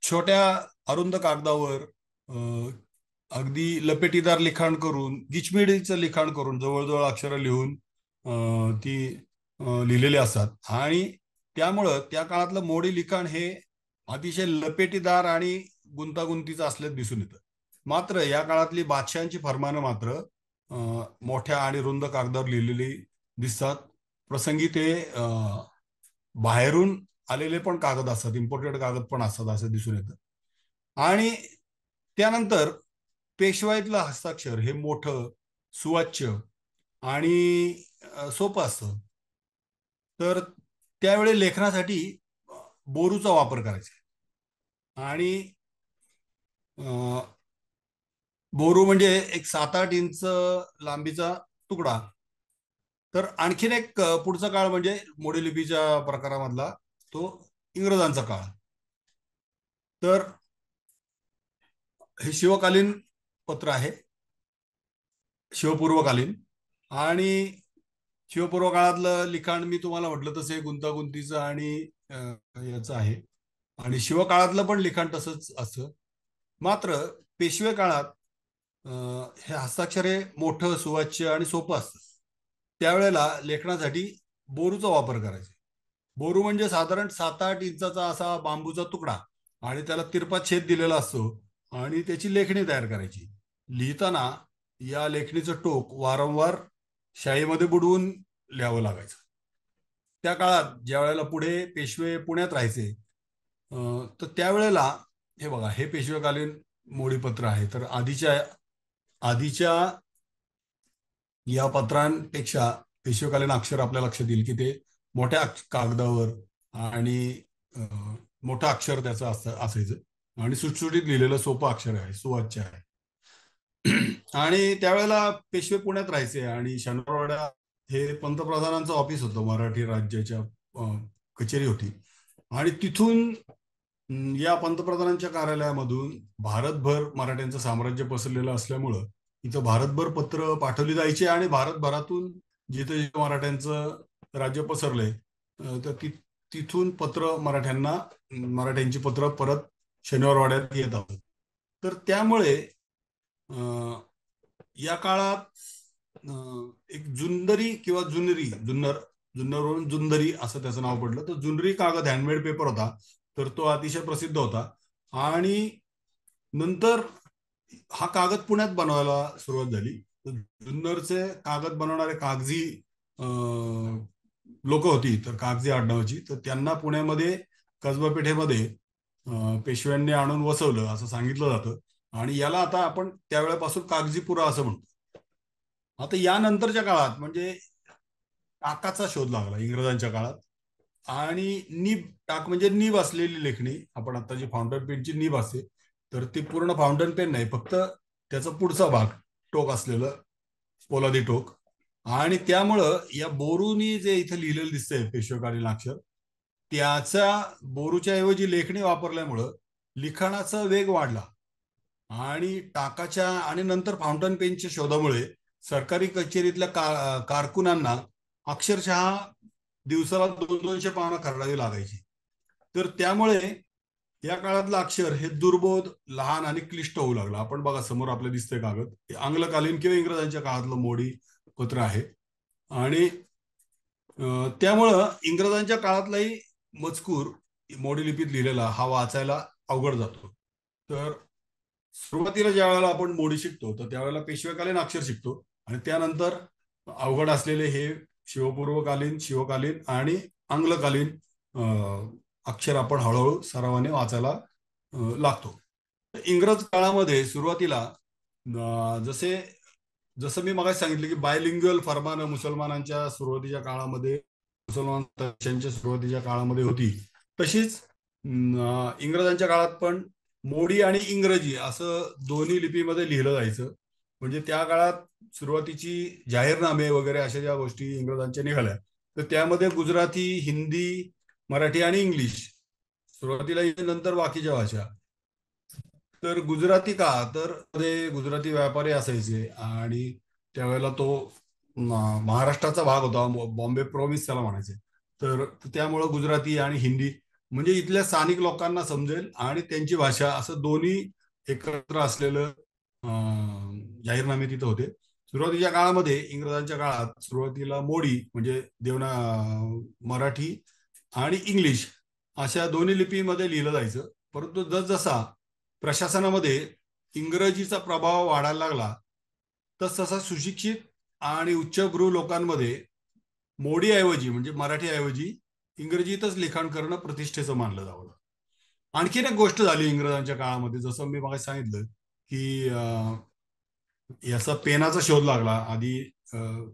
छोट्या अरुंद कागदावर अगदी लपेटीदार लिखाण करून, गिचमिडीचं लिखाण करून, जवळजवळ अक्षरं लिहून ती लिहिलेली असतात. आणि त्यामुळं त्या काळातलं मोडी लिखाण हे अतिशय लपेटीदार आणि गुंतागुंतीचं असल्याचं दिसून येतं. मात्र या काळातली बादशहांची फरमानं मात्र मोठ्या आणि रुंद कागदावर लिहिलेली दिसतात. प्रसंगी ते बाहेरून आलेले पण कागद असतात, इम्पोर्टेड कागद पण असतात असं दिसून येतं. आणि त्यानंतर पेशवाईतलं हस्ताक्षर हे मोठं, सुवाच्य आणि सोपं असतं. तर त्यावेळी लेखनासाठी बोरूचा वापर करायचा. आणि बोरू म्हणजे एक 7-8 इंच लांबीचा तुकडा. तर आणखीन एक पुढचा काळ म्हणजे मोडी लिपीच्या प्रकारामधला तो इंग्रजांचा काळ. तर हे शिवकालीन पत्र आहे, शिवपूर्वकालीन. आणि शिवपूर्व काळातलं लिखाण मी तुम्हाला म्हटलं तसे गुंतागुंतीचं आणि याचं आहे. आणि शिवकाळातलं पण लिखाण तसंच असतं. मात्र पेशवे काळात हे हस्ताक्षर हे मोठं, सुवाच्य आणि सोपं असतं. त्यावेळेला लेखनासाठी बोरूचा वापर करायचा. बोरू म्हणजे साधारण 7-8 इंचाचा असा बांबूचा तुकडा, आणि त्याला तिरपा छेद दिलेला असतो, आणि त्याची लेखणी तयार करायची. लिहिताना या लेखणीचं टोक वारंवार शाईमध्ये बुडवून लिहावं लागायचं. त्या काळात ज्या वेळेला पुढे पेशवे पुण्यात राहायचे, तर त्यावेळेला हे बघा, हे पेशवेकालीन मोडीपत्र आहे. तर आधीच्या या पत्रांपेक्षा पेशवेकालीन अक्षर आपल्या लक्षात येईल की ते मोठ्या कागदावर आणि मोठं अक्षर त्याचं असायचं, आणि सुटसुटीत लिहिलेलं सोपं अक्षर आहे, सुवाच्य आहे. आणि त्यावेळेला पेशवे पुण्यात राहायचे, आणि शनिवारवाडा हे पंतप्रधानांचं ऑफिस होतं, मराठी राज्याच्या कचेरी होती. आणि तिथून या पंतप्रधानांच्या कार्यालयामधून भारतभर मराठ्यांचं साम्राज्य पसरलेलं असल्यामुळं इथं भारतभर पत्र पाठवली जायची. आणि भारतभरातून जिथे जिथे मराठ्यांचं राज्य पसरलंय, तर तिथून पत्र मराठ्यांची पत्र परत शनिवारवाड्यात येत आहोत. तर त्यामुळे या काळात एक जुंदरी किंवा जुन्नरवरून जुंदरी असं त्याचं नाव पडलं. तर जुनरी कागद, हँडमेड पेपर होता, तर तो अतिशय प्रसिद्ध होता. आणि नंतर हा कागद पुण्यात बनवायला सुरुवात झाली. जुन्नरचे कागद बनवणारे कागजी लोक होती, तर कागजी आडनावाची, तर त्यांना पुण्यामध्ये कसबा पेठेमध्ये पेशव्यांनी आणून वसवलं असं सांगितलं जातं. आणि याला आता आपण त्यावेळेपासून कागजीपुरा असं म्हणतो. आता यानंतरच्या काळात म्हणजे टाकाचा शोध लागला इंग्रजांच्या काळात. आणि टाक म्हणजे नीब असलेली लेखणी, आपण आता जी फाउंटन पेनची नीब असते, तर ती पूर्ण फाउंटन पेन नाही, फक्त त्याचा पुढचा भाग, टोक असलेलं पोलादी टोक. आणि त्यामुळं या बोरूनी जे इथे लिहिलेलं दिसतंय पेशवेकालीन अक्षर, त्याच्या बोरूच्या ऐवजी लेखणी वापरल्यामुळं लिखाणाचा वेग वाढला. आणि टाकाच्या आणि नंतर फाउंटन पेनच्या शोधामुळे सरकारी कचेरीतल्या कारकुनांना अक्षरशः दिवसाला 200-200 पानं खरडावी लागायची. तर त्यामुळे या काळातलं अक्षर हे दुर्बोध, लहान आणि क्लिष्ट होऊ लागलं. आपण बघा, समोर आपलं दिसतंय कागद, हे आंग्लकालीन किंवा इंग्रजांच्या काळातलं मोडी पत्र आहे. आणि त्यामुळं इंग्रजांच्या काळातलाही मजकूर मोडी लिपीत लिहिलेला हा वाचायला अवघड जातो. तर सुरुवातीला ज्या वेळेला आपण मोडी शिकतो, तर त्यावेळेला पेशवेकालीन अक्षर शिकतो, आणि त्यानंतर अवघड असलेले हे शिवपूर्वकालीन, शिवकालीन आणि आंग्लकालीन अक्षर आपण हळूहळू सरावाने वाचायला लागतो. इंग्रज काळामध्ये सुरुवातीला जसं मी मगाशी सांगितलं की बायलिंग्युअल फरमानं मुसलमानांच्या सुरुवातीच्या काळामध्ये, मुसलमान देशांच्या सुरुवातीच्या काळामध्ये होती, तशीच इंग्रजांच्या काळात पण मोडी आणि इंग्रजी असं दोन्ही लिपीमध्ये लिहिलं जायचं. म्हणजे त्या काळात सुरुवातीची जाहीरनामे वगैरे अशा ज्या गोष्टी इंग्रजांच्या निघाल्या, तर त्यामध्ये गुजराती, हिंदी, मराठी आणि इंग्लिश सुरुवातीला, नंतर बाकीच्या भाषा. तर गुजराती का, तर गुजराती व्यापारी असायचे, आणि त्यावेळेला तो महाराष्ट्राचा भाग होता, बॉम्बे प्रोव्हिन्स त्याला म्हणायचे. तर त्यामुळं गुजराती आणि हिंदी, म्हणजे इथल्या स्थानिक लोकांना समजेल आणि त्यांची भाषा, असं दोन्ही एकत्र असलेलं जाहीरनामे तिथं होते. सुरुवातीच्या काळामध्ये, इंग्रजांच्या काळात, सुरुवातीला मोडी म्हणजे मराठी आणि इंग्लिश अशा दोन्ही लिपीमध्ये लिहिलं जायचं. परंतु जसजसा प्रशासनामध्ये इंग्रजीचा प्रभाव वाढायला लागला, तसतसा सुशिक्षित आणि उच्चभ्रू लोकांमध्ये मोडीऐवजी म्हणजे मराठीऐवजी इंग्रजीतच लिखाण करणं प्रतिष्ठेचं मानलं जावं. आणखीन एक गोष्ट झाली इंग्रजांच्या काळामध्ये, जसं मी मागे सांगितलं की याचा पेनाचा शोध लागला. आधी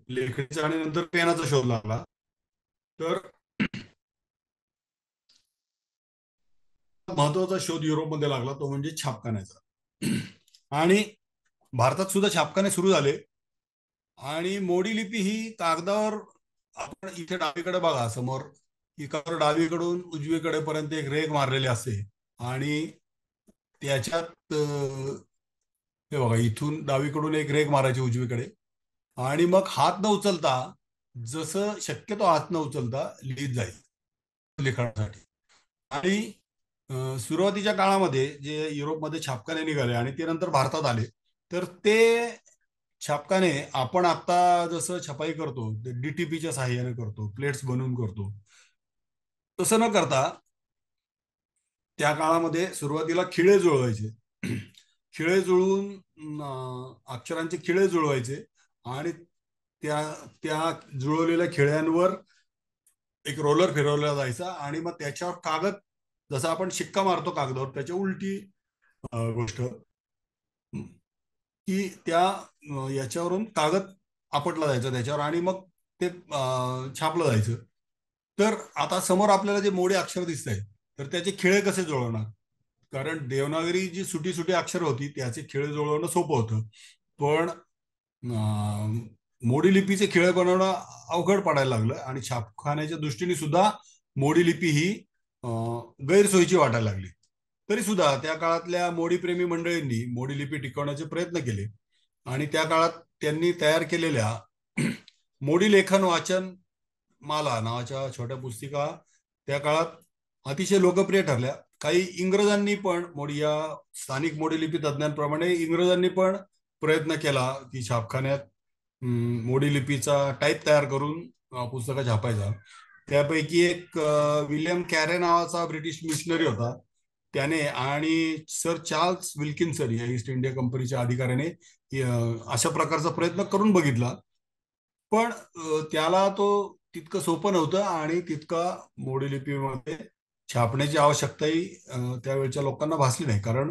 लेखणीचा आणि नंतर पेनाचा शोध लागला. तर महत्वाचा शोध युरोपमध्ये लागला, तो म्हणजे छापखान्याचा. आणि भारतात सुद्धा छापखाने सुरू झाले. आणि मोडी लिपी ही कागदावर, आपण इथे डावीकडे बघा समोर, एकावर डावीकडून उजवीकडे पर्यंत एक रेघ मारलेली असते. आणि त्याच्यात हे बघा, इथून डावीकडून एक रेघ मारायची उजवीकडे, आणि मग हात न उचलता, जसं शक्यतो हात न उचलता लिहित जाईल लिखाणासाठी. आणि सुरुवातीच्या काळामध्ये जे युरोपमध्ये छापखाने निघाले आणि ते नंतर भारतात आले, तर ते छापखाने आपण आता जसं छपाई करतो, डीटीपीच्या सहाय्याने करतो, प्लेट्स बनवून करतो, तसं न करता त्या काळामध्ये सुरुवातीला खिळे जुळवायचे. खिळे जुळवून अक्षरांचे खिळे जुळवायचे आणि त्या त्या जुळवलेल्या खिळ्यांवर एक रोलर फिरवला जायचा आणि मग त्याच्यावर कागद, जसा आपण शिक्का मारतो कागदावर, त्याच्या उलटी गोष्ट की त्या याच्यावरून कागद आपटला जायचा त्याच्यावर आणि मग ते छापलं जायचं. तर आता समोर आपल्याला जे मोडे अक्षर दिसत आहे, तर त्याचे खिळे कसे जुळवणार? कारण देवनागरी जी सुटी सुटी अक्षर होती त्याचे खिळे जुळवणं सोपं होतं, पण मोडी लिपीचे खिळे बनवणं अवघड पडायला लागलं. आणि छापखान्याच्या दृष्टीने सुद्धा मोडी लिपी ही गैरसोयीची वाटायला लागली. तरी सुद्धा त्या काळातल्या मोडीप्रेमी मंडळींनी मोडी लिपी टिकवण्याचे प्रयत्न केले. आणि त्या काळात त्यांनी तयार केलेल्या मोडी लेखन वाचन माला नावाच्या छोट्या पुस्तिका त्या काळात अतिशय लोकप्रिय ठरल्या. काही इंग्रजांनी पण, या स्थानिक मोडी लिपी तज्ज्ञांप्रमाणे इंग्रजांनी पण प्रयत्न केला की छापखान्यात मोडी लिपीचा टाईप तयार करून पुस्तकं छापायचा. त्यापैकी एक विल्यम कॅरे नावाचा ब्रिटिश मिशनरी होता, त्याने, आणि सर चार्ल्स विल्किन्सन या ईस्ट इंडिया कंपनीच्या अधिकाऱ्याने अशा प्रकारचा प्रयत्न करून बघितला. पण त्याला तो तितकं सोपं नव्हतं आणि तितका मोडी लिपीमध्ये छापण्याची आवश्यकताही त्यावेळच्या लोकांना भासली नाही. कारण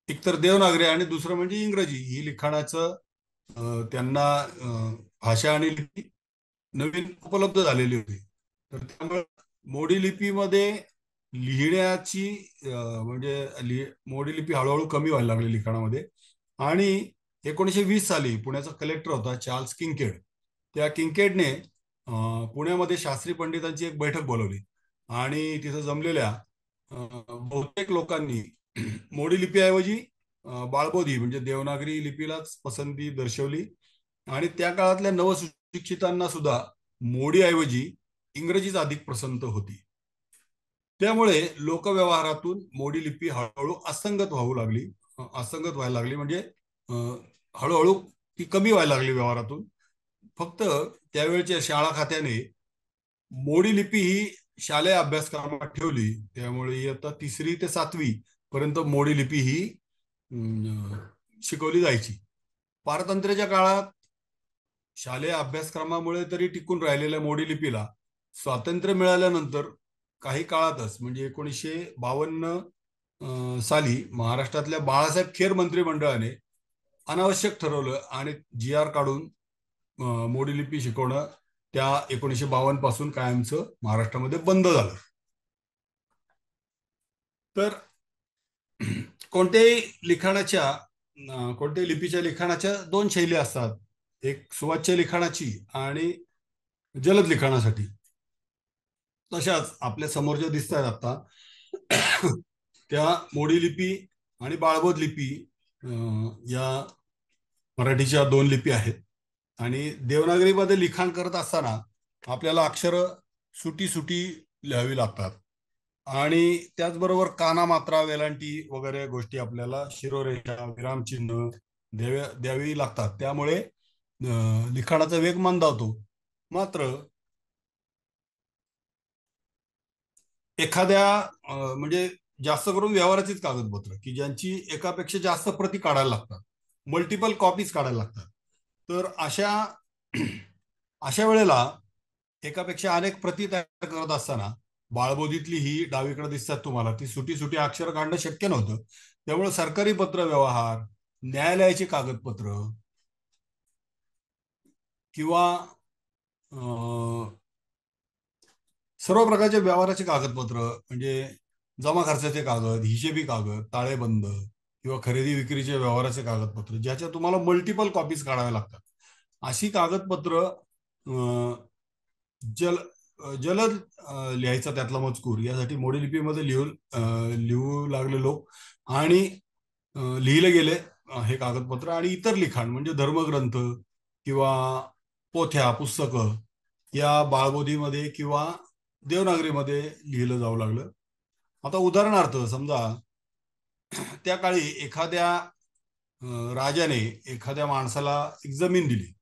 एकतर देवनागरी आणि दुसरं म्हणजे इंग्रजी ही लिखाणाचं त्यांना भाषा आणि लिपी नवीन उपलब्ध झालेली होती. तर त्यामुळे मोडी लिपीमध्ये लिहिण्याची म्हणजे मोडी लिपी हळूहळू कमी व्हायला लागली लिखाणामध्ये. आणि 1920 साली पुण्याचा कलेक्टर होता चार्ल्स किंकेड. त्या किंकेडने पुण्यामध्ये शास्त्री पंडितांची एक बैठक बोलवली आणि तिथं जमलेल्या बहुतेक लोकांनी मोडी लिपीऐवजी बाळबोधी म्हणजे देवनागरी लिपीलाच पसंती दर्शवली. आणि त्या काळातल्या नवशिक्षितांना सुद्धा मोडीऐवजी इंग्रजीच अधिक पसंत होती. त्यामुळे लोकव्यवहारातून मोडी लिपी हळूहळू असंगत व्हायला लागली, म्हणजे हळूहळू ती कमी व्हायला लागली व्यवहारातून. फक्त त्यावेळच्या शाळा खात्याने मोडी लिपी ही शालेय अभ्यासक्रमात ठेवली. त्यामुळे इयत्ता 3री ते 7वी पर्यंत मोडी लिपी ही शिकवली जायची. पारतंत्र्याच्या काळात शालेय अभ्यासक्रमामुळे तरी टिकून राहिलेल्या मोडी लिपीला स्वातंत्र्य मिळाल्यानंतर काही काळातच म्हणजे 1952 साली महाराष्ट्रातल्या बाळासाहेब खेर मंत्रिमंडळाने अनावश्यक ठरवलं आणि GR काढून मोडी लिपी शिकवणं त्या 1952 पासून कायमचं महाराष्ट्रामध्ये बंद झालं. तर कोणत्याही लिपीच्या लिखाणाच्या 2 शैली असतात, एक सुवाच्य लिखाणाची आणि जलद लिखाणासाठी. तशाच आपल्या समोर ज्या दिसत आहेत आता त्या मोडी लिपी आणि बाळबोध लिपी या मराठीच्या 2 लिपी आहेत. आणि देवनागरीमध्ये लिखाण करत असताना आपल्याला अक्षरं सुटी सुटी लिहावी लागतात. आणि त्याचबरोबर काना, मात्रा, वेलांटी वगैरे गोष्टी आपल्याला शिरोरेषा, विरामचिन्ह द्यावी लागतात. त्यामुळे लिखाणाचा वेग मंदावतो. मात्र एखाद्या म्हणजे जास्त करून व्यवहाराचीच कागदपत्र की ज्यांची एकापेक्षा जास्त प्रती काढायला लागतात, मल्टिपल कॉपीज काढायला लागतात, तर अशा वेळेला एकापेक्षा अनेक प्रती तयार करत असताना बाळबोधीतली ही डावीकडे दिसतात तुम्हाला, ती सुटी सुटी अक्षर काढणं शक्य नव्हतं. त्यामुळे सरकारी पत्र व्यवहार, न्यायालयाची कागदपत्र किंवा सर्व प्रकारचे व्यवहाराचे कागदपत्र म्हणजे जमा खर्चाचे कागद, हिशेबी कागद, ताळेबंद किंवा खरेदी विक्रीचे व्यवहाराचे कागदपत्र, ज्याच्या तुम्हाला मल्टिपल कॉपीज काढाव्या लागतात, अशी कागदपत्र जलद लिहायचा त्यातला मजकूर यासाठी मोडी लिपीमध्ये लिहू लागले लोक. आणि लिहिले गेले हे कागदपत्र. आणि इतर लिखाण म्हणजे धर्मग्रंथ किंवा पोथ्या, पुस्तकं या बाळबोधीमध्ये किंवा देवनागरीमध्ये लिहिलं जाऊ लागलं. आता उदाहरणार्थ समजा त्या काळी एखाद्या राजाने एखाद्या माणसाला एक जमीन दिली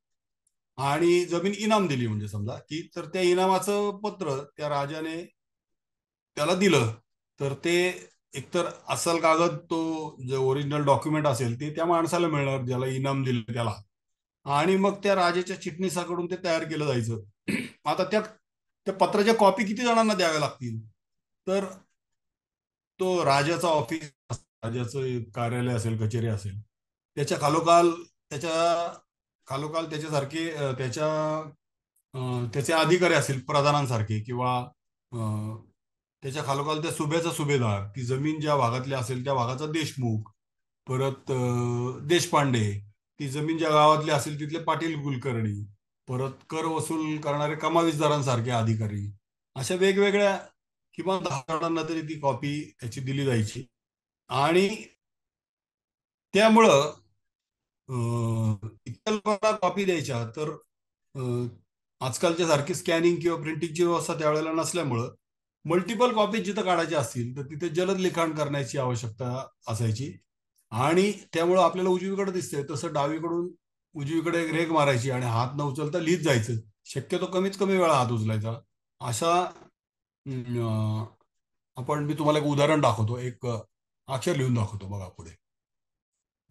आणि जमीन इनाम दिली, म्हणजे समजा की, तर त्या इनामाचं पत्र त्या राजाने त्याला दिलं, तर ते एकतर अस्सल कागद, तो जे ओरिजिनल डॉक्युमेंट असेल ते त्या माणसाला मिळणार ज्याला इनाम दिलं त्याला, आणि मग त्या राजाच्या चिटणीसाकडून ते तयार केलं जायचं. आता त्या पत्राच्या कॉपी किती जणांना द्याव्या लागतील, तर तो राजाचा ऑफिस, राजाचं कार्यालय असेल, कचेरी असेल, त्याच्या खालोखाल त्याच्यासारखे त्याचे अधिकारी असतील प्रधानांसारखे, किंवा त्याच्या खालोखाल त्या सुभ्याचा सुभेदार, ती जमीन ज्या भागातली असेल त्या भागाचा देशमुख, परत देशपांडे, ती जमीन ज्या गावातली असेल तिथले पाटील कुलकर्णी, परत कर वसूल करणारे कमावीसदारांसारखे अधिकारी, अशा वेगवेगळ्या किंवा 10 जणांना तरी ती कॉपी त्याची दिली जायची. आणि त्यामुळं इतक्या लोकांना कॉपी द्यायच्या, तर आजकालच्या सारखी स्कॅनिंग किंवा प्रिंटिंगची व्यवस्था त्यावेळेला नसल्यामुळं मल्टिपल कॉपी जिथं काढायची असतील तर तिथे जलद लिखाण करण्याची आवश्यकता असायची. आणि त्यामुळं आपल्याला उजवीकडे दिसतंय तसं डावीकडून उजवीकडे एक रेघ मारायची आणि हात न उचलता लिहित जायचं. शक्यतो कमीत कमी वेळा हात उचलायचा. अशा मी तुम्हाला एक उदाहरण दाखवतो, एक अक्षर लिहून दाखवतो बघा पुढे.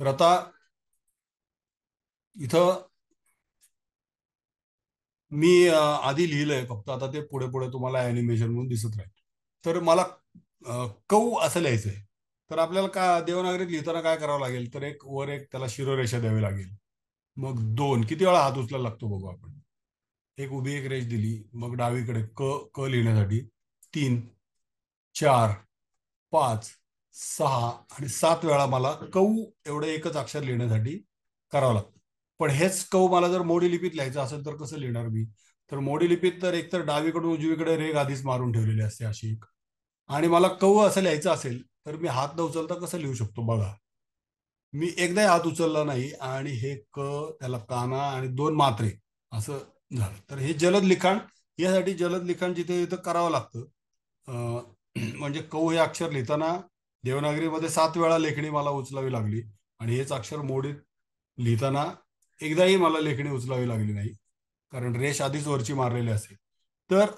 तर आता इथं मी आधी लिहिलंय, फक्त आता ते पुढे पुढे तुम्हाला अॅनिमेशन म्हणून दिसत राहील. तर मला कौ असं लिहायचंय, तर आपल्याला देवनागरीत लिहिताना काय करावं लागेल, तर वर एक त्याला शिरोरेषा द्यावी लागेल. मग 2 किती वेळा हात उचलायला लागतो बघू आपण. एक उभी एक रेष दिली, मग डावीकडे क लिहिण्यासाठी 3, 4, 5, 6 आणि 7 वेळा मला कौ एवढं एकच अक्षर लिहिण्यासाठी करावं लागतं. पण हेच कौ मला जर मोडी लिपीत लिहायचं असेल तर कसं लिहिणार मी, तर मोडी लिपीत तर एकतर डावीकडून उजवीकडे रेघ आधीच मारून ठेवलेली असते अशी एक, आणि मला कौ असं लिहायचं असेल तर मी हात न उचलता कसं लिहू शकतो बघा. मी एकदाही हात उचलला नाही आणि हे त्याला काना आणि 2 मात्रे असं झालं. तर हे जलद लिखाण, यासाठी जलद लिखाण जिथे जिथं करावं लागतं. म्हणजे कौ हे अक्षर लिहिताना देवनागरीमध्ये 7 वेळा लेखणी मला उचलावी लागली, आणि हेच अक्षर मोडीत लिहिताना एकदाही मला लेखणी उचलावी लागली नाही, कारण रेष आधीच वरची मारलेली असेल. तर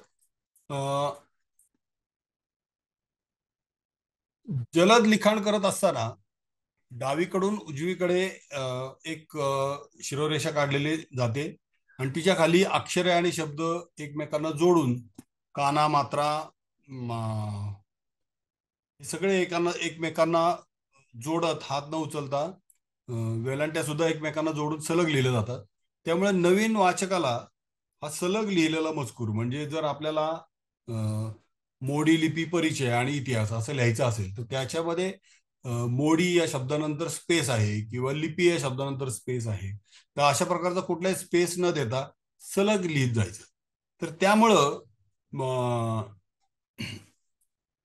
जलद लिखाण करत असताना डावीकडून उजवीकडे एक शिरोरेषा काढलेली जाते, आणि तिच्या खाली अक्षरे आणि शब्द एकमेकांना जोडून काना, मात्रा हे सगळे एकमेकांना जोडत हात न उचलता वेलांट्या सुद्धा एकमेकांना जोडून सलग लिहिलं जातात. त्यामुळे नवीन वाचकाला हा सलग लिहिलेला मजकूर, म्हणजे जर आपल्याला मोडी लिपी परिचय आणि इतिहास असं लिहायचं असेल तर त्याच्यामध्ये मोडी या शब्दानंतर स्पेस आहे किंवा लिपी या शब्दानंतर स्पेस आहे, तर अशा प्रकारचा कुठलाही स्पेस न देता सलग लिहित जायचं. तर त्यामुळं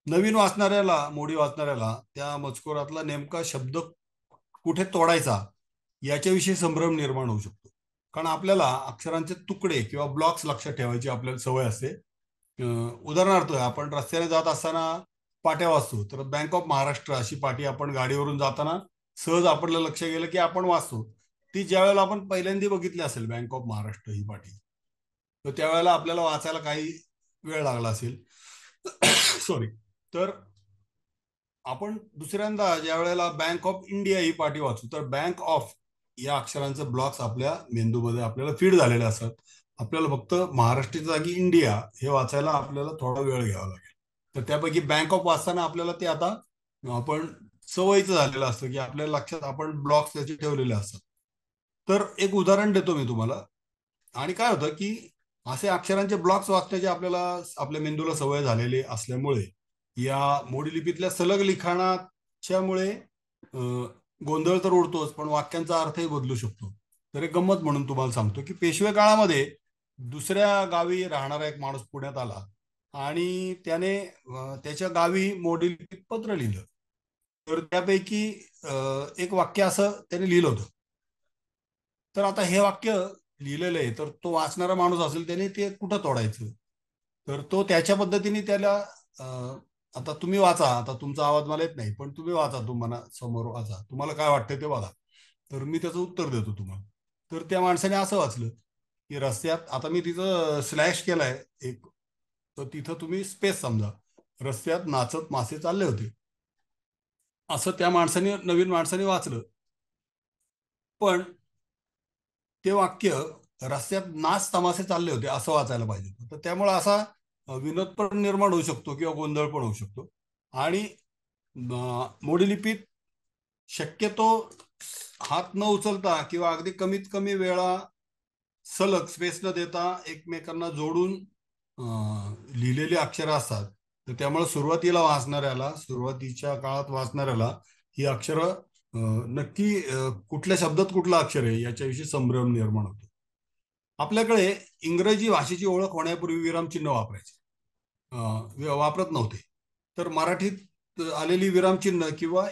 नवीन वाचणाऱ्याला, मोडी वाचणाऱ्याला त्या मजकुरातला नेमका शब्द कुठे तोडायचा याच्याविषयी संभ्रम निर्माण होऊ शकतो, कारण आपल्याला अक्षरांचे तुकडे किंवा ब्लॉक्स लक्षात ठेवायची आपल्याला सवय असते. उदाहरणार्थ आपण रस्त्याने जात असताना पाट्या वाचतो. तर बँक ऑफ महाराष्ट्र अशी पाटी आपण गाडीवरून जाताना सहज आपलं लक्ष गेलं की आपण वाचतो. ती ज्या वेळेला आपण पहिल्यांदा बघितली असेल बँक ऑफ महाराष्ट्र ही पाटी, तर त्यावेळेला आपल्याला वाचायला काही वेळ लागला असेल. सॉरी. तर आपण दुसऱ्यांदा ज्या वेळेला बँक ऑफ इंडिया ही पाटी वाचू, तर बँक ऑफ या अक्षरांचे ब्लॉक्स आपल्या मेंदूमध्ये आपल्याला फीड झालेले असतात. आपल्याला फक्त महाराष्ट्राच्या जागी इंडिया हे वाचायला आपल्याला थोडा वेळ घ्यावा लागेल. तर त्यापैकी बँक ऑफ वाचताना आपल्याला ते आता आपण सवयीचं झालेलं असतं की आपल्या लक्षात आपण ब्लॉक्स त्याचे ठेवलेले असतात. तर एक उदाहरण देतो मी तुम्हाला. आणि काय होतं की असे अक्षरांचे ब्लॉक्स वाचण्याची आपल्याला आपल्या मेंदूला सवय झालेली असल्यामुळे या मोडी लिपीतल्या सलग लिखाणाच्यामुळे गोंधळ तर उडतोच, पण वाक्यांचा अर्थही बदलू शकतो. तर एक गंमत म्हणून तुम्हाला सांगतो की पेशवे काळामध्ये दुसऱ्या गावी राहणारा एक माणूस पुण्यात आला आणि त्याने त्याच्या गावी मोडी लिपीत पत्र लिहिलं. तर त्यापैकी एक वाक्य असं त्याने लिहिलं होतं. तर आता हे वाक्य लिहिलेलं आहे, तर तो वाचणारा माणूस असेल त्याने ते कुठं तोडायचं. तर तो त्याच्या पद्धतीने त्याला आता तुम्ही वाचा, आता तुमचा आवाज मला येत नाही, पण तुम्ही वाचा, तुम्हाला समोर वाचा, तुम्हाला काय वाटतं ते बघा. तर मी त्याचं उत्तर देतो तुम्हाला. तर त्या माणसाने असं वाचलं की रस्त्यात, आता मी तिथं स्लॅश केलाय एक, तर तिथं तुम्ही स्पेस समजा, रस्त्यात नाचत मासे चालले होते, असं त्या माणसाने, नवीन माणसाने वाचलं. पण ते वाक्य रस्त्यात नाच तमाशे चालले होते असं वाचायला पाहिजे. तर त्यामुळे असा विनोद पण निर्माण होऊ शकतो किंवा गोंधळ पण होऊ शकतो. आणि मोडी लिपीत शक्यतो हात न उचलता किंवा अगदी कमीत कमी वेळा सलग स्पेस न देता एकमेकांना जोडून लिहिलेली अक्षरं असतात. तर त्यामुळे सुरुवातीच्या काळात वाचणाऱ्याला ही अक्षरं नक्की कुठल्या शब्दात कुठलं अक्षर आहे याच्याविषयी संभ्रम निर्माण होतो. आपल्याकडे इंग्रजी भाषेची ओळख होण्यापूर्वी विरामचिन्ह वापरत नव्हते. तर मराठीत आलेली विरामचिन्ह किंवा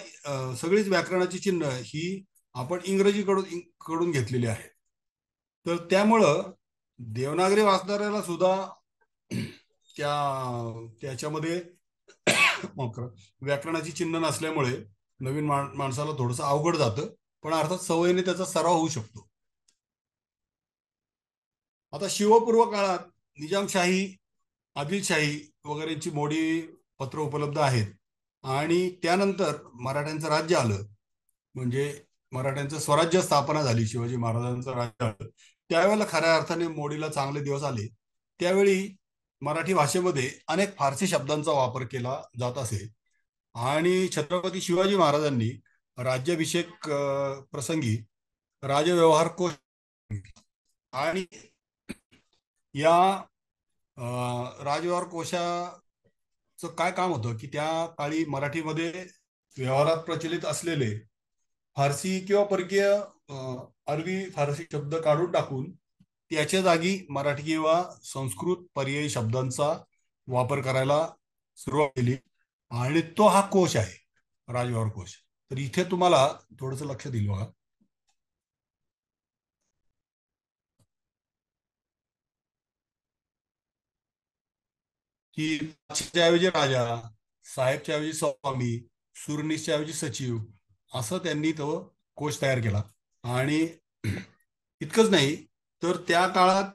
सगळीच व्याकरणाची चिन्ह ही आपण इंग्रजीकडून घेतलेली आहे. तर त्यामुळं देवनागरी वाचणाऱ्याला सुद्धा त्याच्यामध्ये व्याकरणाची चिन्ह नसल्यामुळे नवीन माणसाला थोडंसं अवघड जातं, पण अर्थात सवयीने त्याचा सराव होऊ शकतो. आता शिवपूर्व काळात निजामशाही, आदिलशाही वगैरेची मोडी पत्र उपलब्ध आहेत. आणि त्यानंतर मराठ्यांचं राज्य आलं, म्हणजे मराठ्यांचं स्वराज्य स्थापना झाली, शिवाजी महाराजांचं राज्य आलं, त्यावेळेला खऱ्या अर्थाने मोडीला चांगले दिवस आले. त्यावेळी मराठी भाषेमध्ये अनेक फारसी शब्दांचा वापर केला जात असे. आणि छत्रपती शिवाजी महाराजांनी राज्याभिषेक प्रसंगी राजव्यवहार कोश, आणि या राजव्यवहार कोशाचं काय काम होतं की त्या काळी मराठीमध्ये व्यवहारात प्रचलित असलेले फारसी किंवा परकीय अरबी फारसी शब्द काढून टाकून त्याच्या जागी मराठी किंवा संस्कृत पर्यायी शब्दांचा वापर करायला सुरुवात केली. आणि तो हा कोश आहे, राजव्यवहार कोश. तर इथे तुम्हाला थोडंसं लक्ष दिलं बघा की ऐवजी राजा, साहेबच्या ऐवजी स्वामी, सुरनीसच्या ऐवजी सचिव, असं त्यांनी तो कोश तयार केला. आणि इतकंच नाही, तर त्या काळात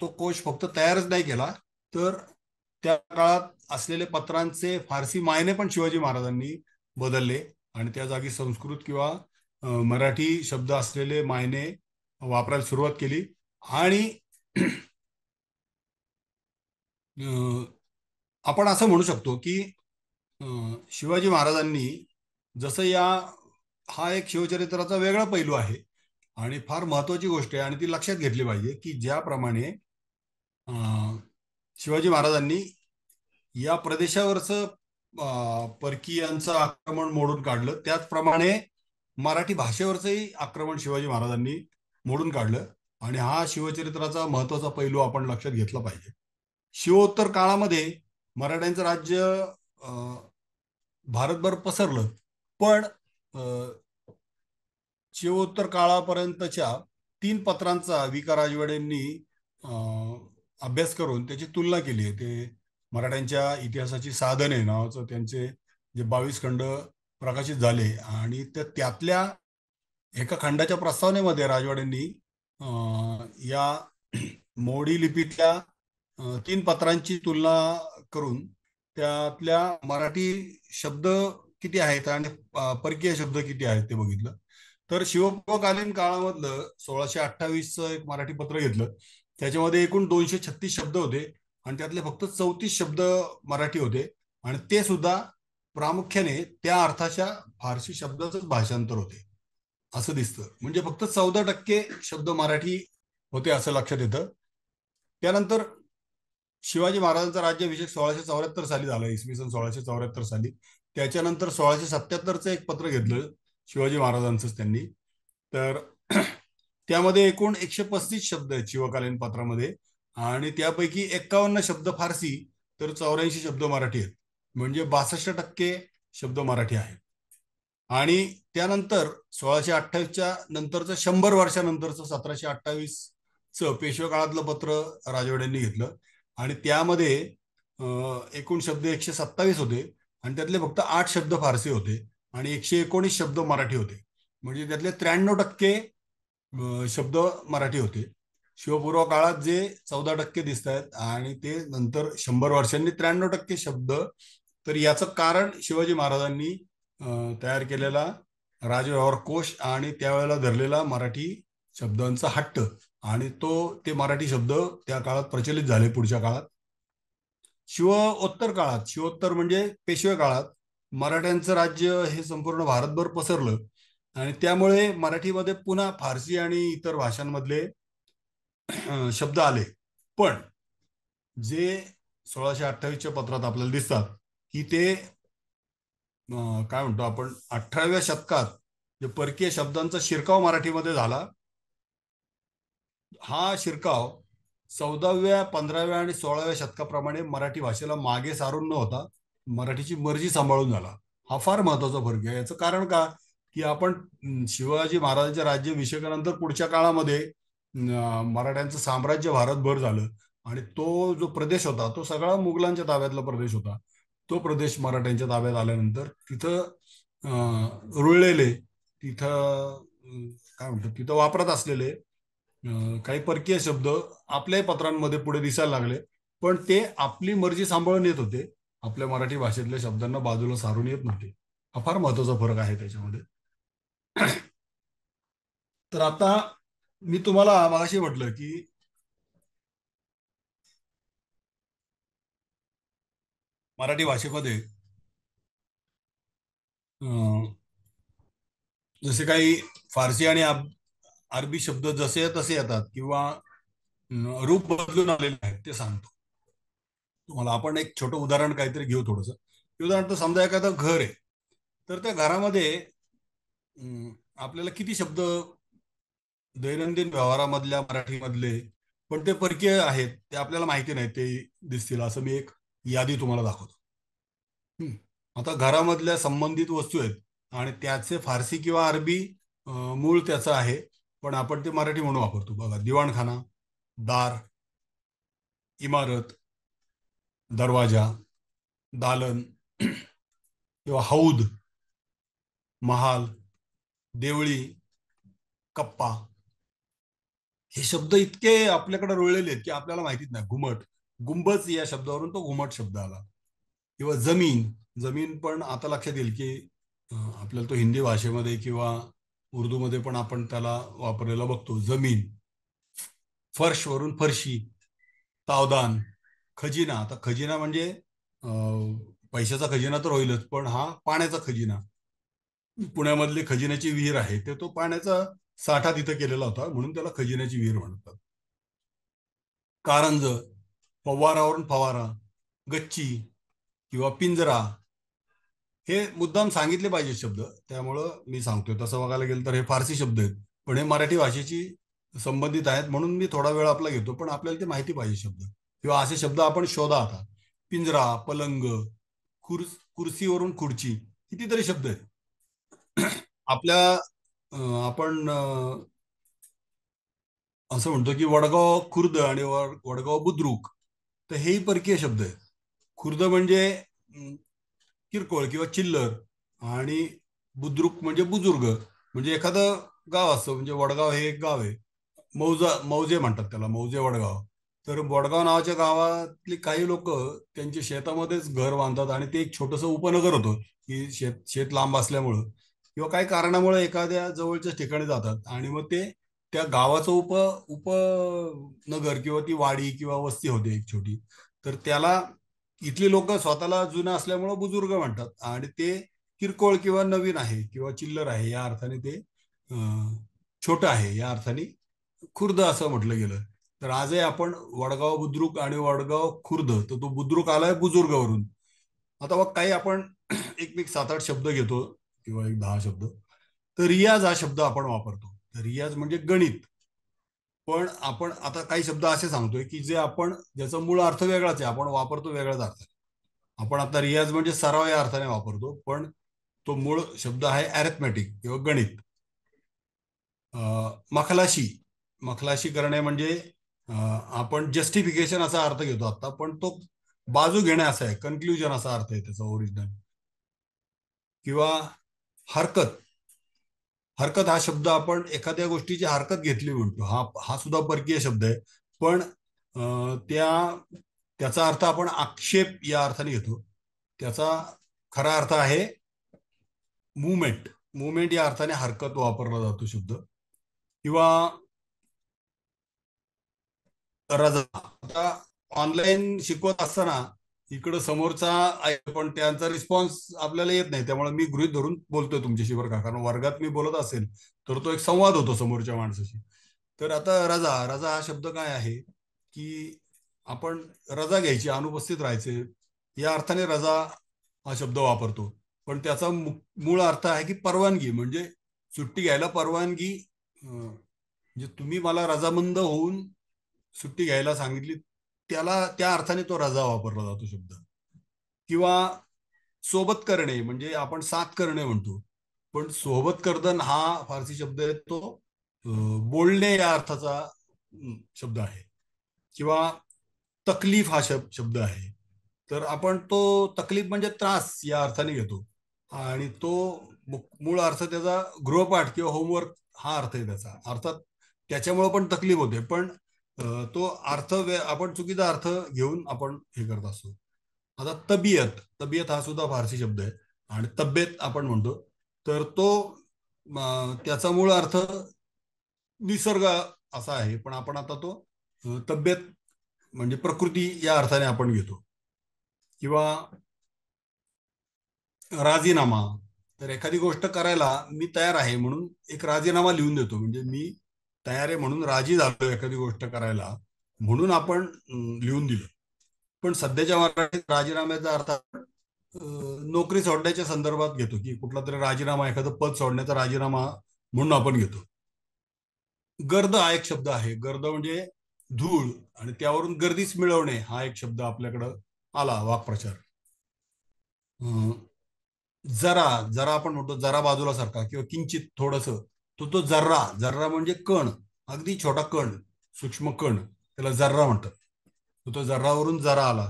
तो कोश फक्त तयारच नाही केला, तर त्या काळात असलेले पत्रांचे फारसी मायने पण शिवाजी महाराजांनी बदलले आणि त्या जागी संस्कृत किंवा मराठी शब्द असलेले मायने वापरायला सुरुवात केली. आणि आपण असं म्हणू शकतो की शिवाजी महाराजांनी जसं हा एक शिवचरित्राचा वेगळा पैलू आहे आणि फार महत्वाची गोष्ट आहे, आणि ती लक्षात घेतली पाहिजे की ज्याप्रमाणे शिवाजी महाराजांनी या प्रदेशावरचं परकीयांचं आक्रमण मोडून काढलं, त्याचप्रमाणे मराठी भाषेवरचंही आक्रमण शिवाजी महाराजांनी मोडून काढलं. आणि हा शिवचरित्राचा महत्वाचा पैलू आपण लक्षात घेतला पाहिजे. शिवोत्तर काळामध्ये मराठ्यांचं राज्य भारतभर पसरलं, पण शिवोत्तर काळापर्यंतच्या 3 पत्रांचा वि. क. राजवाडेंनी अभ्यास करून त्याची तुलना केली आहे. ते मराठ्यांच्या इतिहासाची साधने नावाचं त्यांचे जे 22 खंड प्रकाशित झाले आणि त्यातल्या एका खंडाच्या प्रस्तावनेमध्ये राजवाड्यांनी या मोडी लिपीतल्या 3 पत्रांची तुलना करून त्यातल्या मराठी शब्द किती आहेत आणि परकीय शब्द किती आहेत ते बघितलं. तर शिवकालीन काळामधलं 1628चं एक मराठी पत्र घेतलं. त्याच्यामध्ये एकूण 236 शब्द होते आणि त्यातले फक्त 34 शब्द मराठी होते आणि ते सुद्धा प्रामुख्याने त्या अर्थाच्या फारसी शब्दाचंच भाषांतर होते असं दिसतं. म्हणजे फक्त 14% शब्द मराठी होते असं लक्षात येतं. त्यानंतर शिवाजी महाराजांचा राज्याभिषेक 1674 साली झाला, इसवी सन 1674 साली. त्याच्यानंतर 1677चं एक पत्र घेतलं शिवाजी महाराजांचंच त्यांनी. तर त्यामध्ये एकूण 135 शब्द आहेत शिवकालीन पत्रामध्ये आणि त्यापैकी 51 शब्द फारसी तर 84 शब्द मराठी आहेत. म्हणजे 62% शब्द मराठी आहेत. आणि त्यानंतर 1628च्या नंतरचं 100 वर्षानंतरचं 1728चं पेशवे काळातलं पत्र राजवाड्यांनी घेतलं आणि त्यामध्ये एकूण शब्द 127 होते आणि त्यातले फक्त 8 शब्द फारसी होते आणि 119 शब्द मराठी होते. म्हणजे त्यातले 93% शब्द मराठी होते. शिवपूर्व काळात जे 14% दिसत आहेत आणि ते नंतर 100 वर्षांनी 93% शब्द. तर याचं कारण शिवाजी महाराजांनी तयार केलेला राजव्यवहार कोश आणि त्यावेळेला धरलेला मराठी शब्दांचा हट्ट आणि ते मराठी शब्द त्या काळात प्रचलित झाले. पुढच्या काळात शिवोत्तर काळात, शिवोत्तर म्हणजे पेशवे काळात, मराठ्यांचं राज्य हे संपूर्ण भारतभर पसरलं आणि त्यामुळे मराठीमध्ये पुन्हा फारसी आणि इतर भाषांमधले शब्द आले. पण जे 1628च्या पत्रात आपल्याला दिसतात की ते काय म्हणतो आपण 18व्या शतकात जे परकीय शब्दांचा शिरकाव मराठीमध्ये झाला, हा शिरकाव 14व्या 15व्या आणि 16व्या शतकाप्रमाणे मराठी भाषेला मागे सारून न होता मराठीची मर्जी सांभाळून झाला. हा फार महत्वाचा फरक आहे. याचं कारण का की आपण शिवाजी महाराजांच्या राज्याभिषेकानंतर पुढच्या काळामध्ये मराठ्यांचं साम्राज्य भारतभर झालं आणि तो जो प्रदेश होता तो सगळा मुघलांच्या ताब्यातला प्रदेश होता. तो प्रदेश मराठ्यांच्या ताब्यात आल्यानंतर तिथं रुळलेले, तिथं काय म्हणतात, तिथं वापरत असलेले काही परकीय शब्द आपल्याही पत्रांमध्ये पुढे दिसायला लागले. पण ते आपली मर्जी सांभाळून येत होते, आपल्या मराठी भाषेतल्या शब्दांना बाजूला सारून येत नव्हते. हा फार महत्वाचा फरक आहे त्याच्यामध्ये. तर आता मी तुम्हाला मगाशी म्हटलं की मराठी भाषेमध्ये जसे काही फारसी आणि अरबी शब्द जसे तसे येतात किंवा रूप बदलून आलेले आहेत ते सांगतो तुम्हाला. आपण एक छोटं उदाहरण काहीतरी घेऊ थोडंसं. उदाहरण तर समजा एखादं घर आहे, तर त्या घरामध्ये आपल्याला किती शब्द दैनंदिन व्यवहारामधल्या मराठीमधले पण ते परकीय आहेत ते आपल्याला माहिती नाही, ते दिसतील असं मी एक यादी तुम्हाला दाखवतो. आता घरामधल्या संबंधित वस्तू आहेत आणि त्याचे फारसी किंवा अरबी मूळ त्याचं आहे, पण आपण ते मराठी म्हणून वापरतो. बघा, दिवाणखाना, दार, इमारत, दरवाजा, दालन किंवा हौद, महाल, देवळी, कप्पा. हे शब्द इतके आपल्याकडे रुळलेले आहेत की आपल्याला माहितीच नाही. घुमट, गुंबज या शब्दावरून तो घुमट शब्द आला. किंवा जमीन, जमीन पण आता लक्षात येईल की आपल्याला तो हिंदी भाषेमध्ये किंवा उर्दूमध्ये पण आपण त्याला वापरलेला बघतो. जमीन, फर्श वरून फरशी, तावदान, खजिना. आता खजिना म्हणजे पैशाचा खजिना तर होईलच, पण हा पाण्याचा खजिना. पुण्यामधली खजिन्याची विहीर आहे ते तो पाण्याचा साठा तिथं केलेला होता म्हणून त्याला खजिन्याची विहीर म्हणतात. कारंज, फवारावरून फवारा, गच्ची किंवा पिंजरा. हे मुद्दाम सांगितले पाहिजे शब्द, त्यामुळं मी सांगतोय. तसं बघायला गेलं तर हे फारसी शब्द आहेत पण हे मराठी भाषेची संबंधित आहेत म्हणून मी थोडा वेळ आपला घेतो, पण आपल्याला ते माहिती पाहिजे शब्द किंवा असे शब्द आपण शोधा. आता पिंजरा, पलंग, कुर्सीवरून खुर्ची, कितीतरी शब्द आहेत आपल्या. आपण असं म्हणतो की वडगाव खुर्द आणि वडगाव बुद्रुक, तर हेही परकीय शब्द आहेत. खुर्द म्हणजे किरकोळ किंवा चिल्लर, आणि बुद्रुक म्हणजे बुजुर्ग. म्हणजे एखादं गाव असतं, म्हणजे वडगाव हे एक गाव आहे, मौजे म्हणतात त्याला, मौजे वडगाव. तर वडगाव नावाच्या गावातली काही लोक त्यांच्या शेतामध्येच घर बांधतात, आणि ते एक छोटंसं उपनगर होतं, की शेत लांब असल्यामुळं किंवा काही कारणामुळे एखाद्या जवळच्या ठिकाणी जातात, आणि मग ते त्या गावाचं उपनगर किंवा ती वाडी किंवा वस्ती होते एक छोटी. तर त्याला इथली लोक स्वतःला जुनं असल्यामुळं बुजुर्ग म्हणतात, आणि ते किरकोळ किंवा नवीन आहे किंवा चिल्लर आहे या अर्थाने ते छोटं आहे या अर्थाने खुर्द असं म्हटलं गेलं. तर आजही आपण वडगाव बुद्रुक आणि वडगाव खुर्द, तर तो बुद्रुक आलाय बुजुर्गावरून. आता बघ काही आपण एक 7-8 शब्द घेतो किंवा एक 10 शब्द. तर रियाज हा शब्द आपण वापरतो. तर रियाज म्हणजे गणित. पण आपण आता काही शब्द असे सांगतोय की जे आपण, ज्याचा मूळ अर्थ वेगळाच आहे, आपण वापरतो वेगळाच अर्थ. आपण आता रियाज म्हणजे सराव या अर्थाने वापरतो, पण तो मूळ शब्द आहे अॅरिथमॅटिक किंवा गणित. मखलाशी, मखलाशी करणे म्हणजे आपण जस्टिफिकेशन असा अर्थ घेतो आता, पण तो बाजू घेणे असा आहे, कन्क्ल्युजन असा अर्थ आहे त्याचा ओरिजिनल. किंवा हरकत, हरकत हा शब्द आपण एखाद्या गोष्टीची हरकत घेतली म्हणतो, हा हा सुद्धा परकीय शब्द आहे, पण त्याचा अर्थ आपण आक्षेप या अर्थाने घेतो. त्याचा खरा अर्थ आहे मुवमेंट. मुवमेंट या अर्थाने हरकत वापरला जातो शब्द. किंवा रजा. आता ऑनलाईन शिकवत असताना इकडं समोरचा आहे, पण त्यांचा रिस्पॉन्स आपल्याला येत नाही, त्यामुळे मी गृहीत धरून बोलतोय तुमच्याशी बरं का, कारण वर्गात मी बोलत असेल तर तो एक संवाद होतो समोरच्या माणसाशी. तर आता रजा, रजा हा शब्द काय आहे की आपण रजा घ्यायची, अनुपस्थित राहायचे या अर्थाने रजा हा शब्द वापरतो. पण त्याचा मूळ अर्थ आहे की परवानगी, म्हणजे सुट्टी घ्यायला परवानगी. म्हणजे तुम्ही मला रजामंद होऊन सुट्टी घ्यायला सांगितली, त्याला त्या अर्थाने तो रजा वापरला जातो शब्द. किंवा सोबत करणे म्हणजे आपण साथ करणे म्हणतो, पण सोबत कर्दन हा फारसी शब्द आहे, तो बोलणे या अर्थाचा शब्द आहे. किंवा तकलीफ हा शब्द आहे, तर आपण तो तकलीफ म्हणजे त्रास या अर्थाने घेतो, आणि तो मूळ अर्थ त्याचा गृहपाठ किंवा होमवर्क हा अर्थ आहे त्याचा. अर्थात त्याच्यामुळे पण तकलीफ होते, पण तो अर्थ आपण चुकीचा अर्थ घेऊन आपण हे करत असतो. आता तबियत, तबियत हा सुद्धा फारसी शब्द आहे, आणि तब्येत आपण म्हणतो, तर तो त्याचा मूळ अर्थ निसर्ग असा आहे, पण आपण आता तो तब्येत म्हणजे प्रकृती या अर्थाने आपण घेतो. किंवा राजीनामा, तर एखादी गोष्ट करायला मी तयार आहे म्हणून एक राजीनामा लिहून देतो, म्हणजे मी तयार आहे म्हणून राजी झालो एखादी गोष्ट करायला, म्हणून आपण लिहून दिलं. पण सध्याच्या मराठीत राजीनाम्याचा अर्थ नोकरी सोडण्याच्या संदर्भात घेतो, की कुठला तरी राजीनामा, एखादं पद सोडण्याचा राजीनामा म्हणून आपण घेतो. गर्द हा एक शब्द आहे. गर्द म्हणजे धूळ, आणि त्यावरून गर्दीच मिळवणे हा एक शब्द आपल्याकडं आला वाक्प्रचार. जरा, जरा आपण म्हणतो जरा बाजूला सारखा किंवा किंचित थोडस, तो जर्रा, जर्रा म्हणजे कण, अगदी छोटा कण, सूक्ष्म कण, त्याला जर्रा म्हणतात. तो जर्रावरून जरा आला.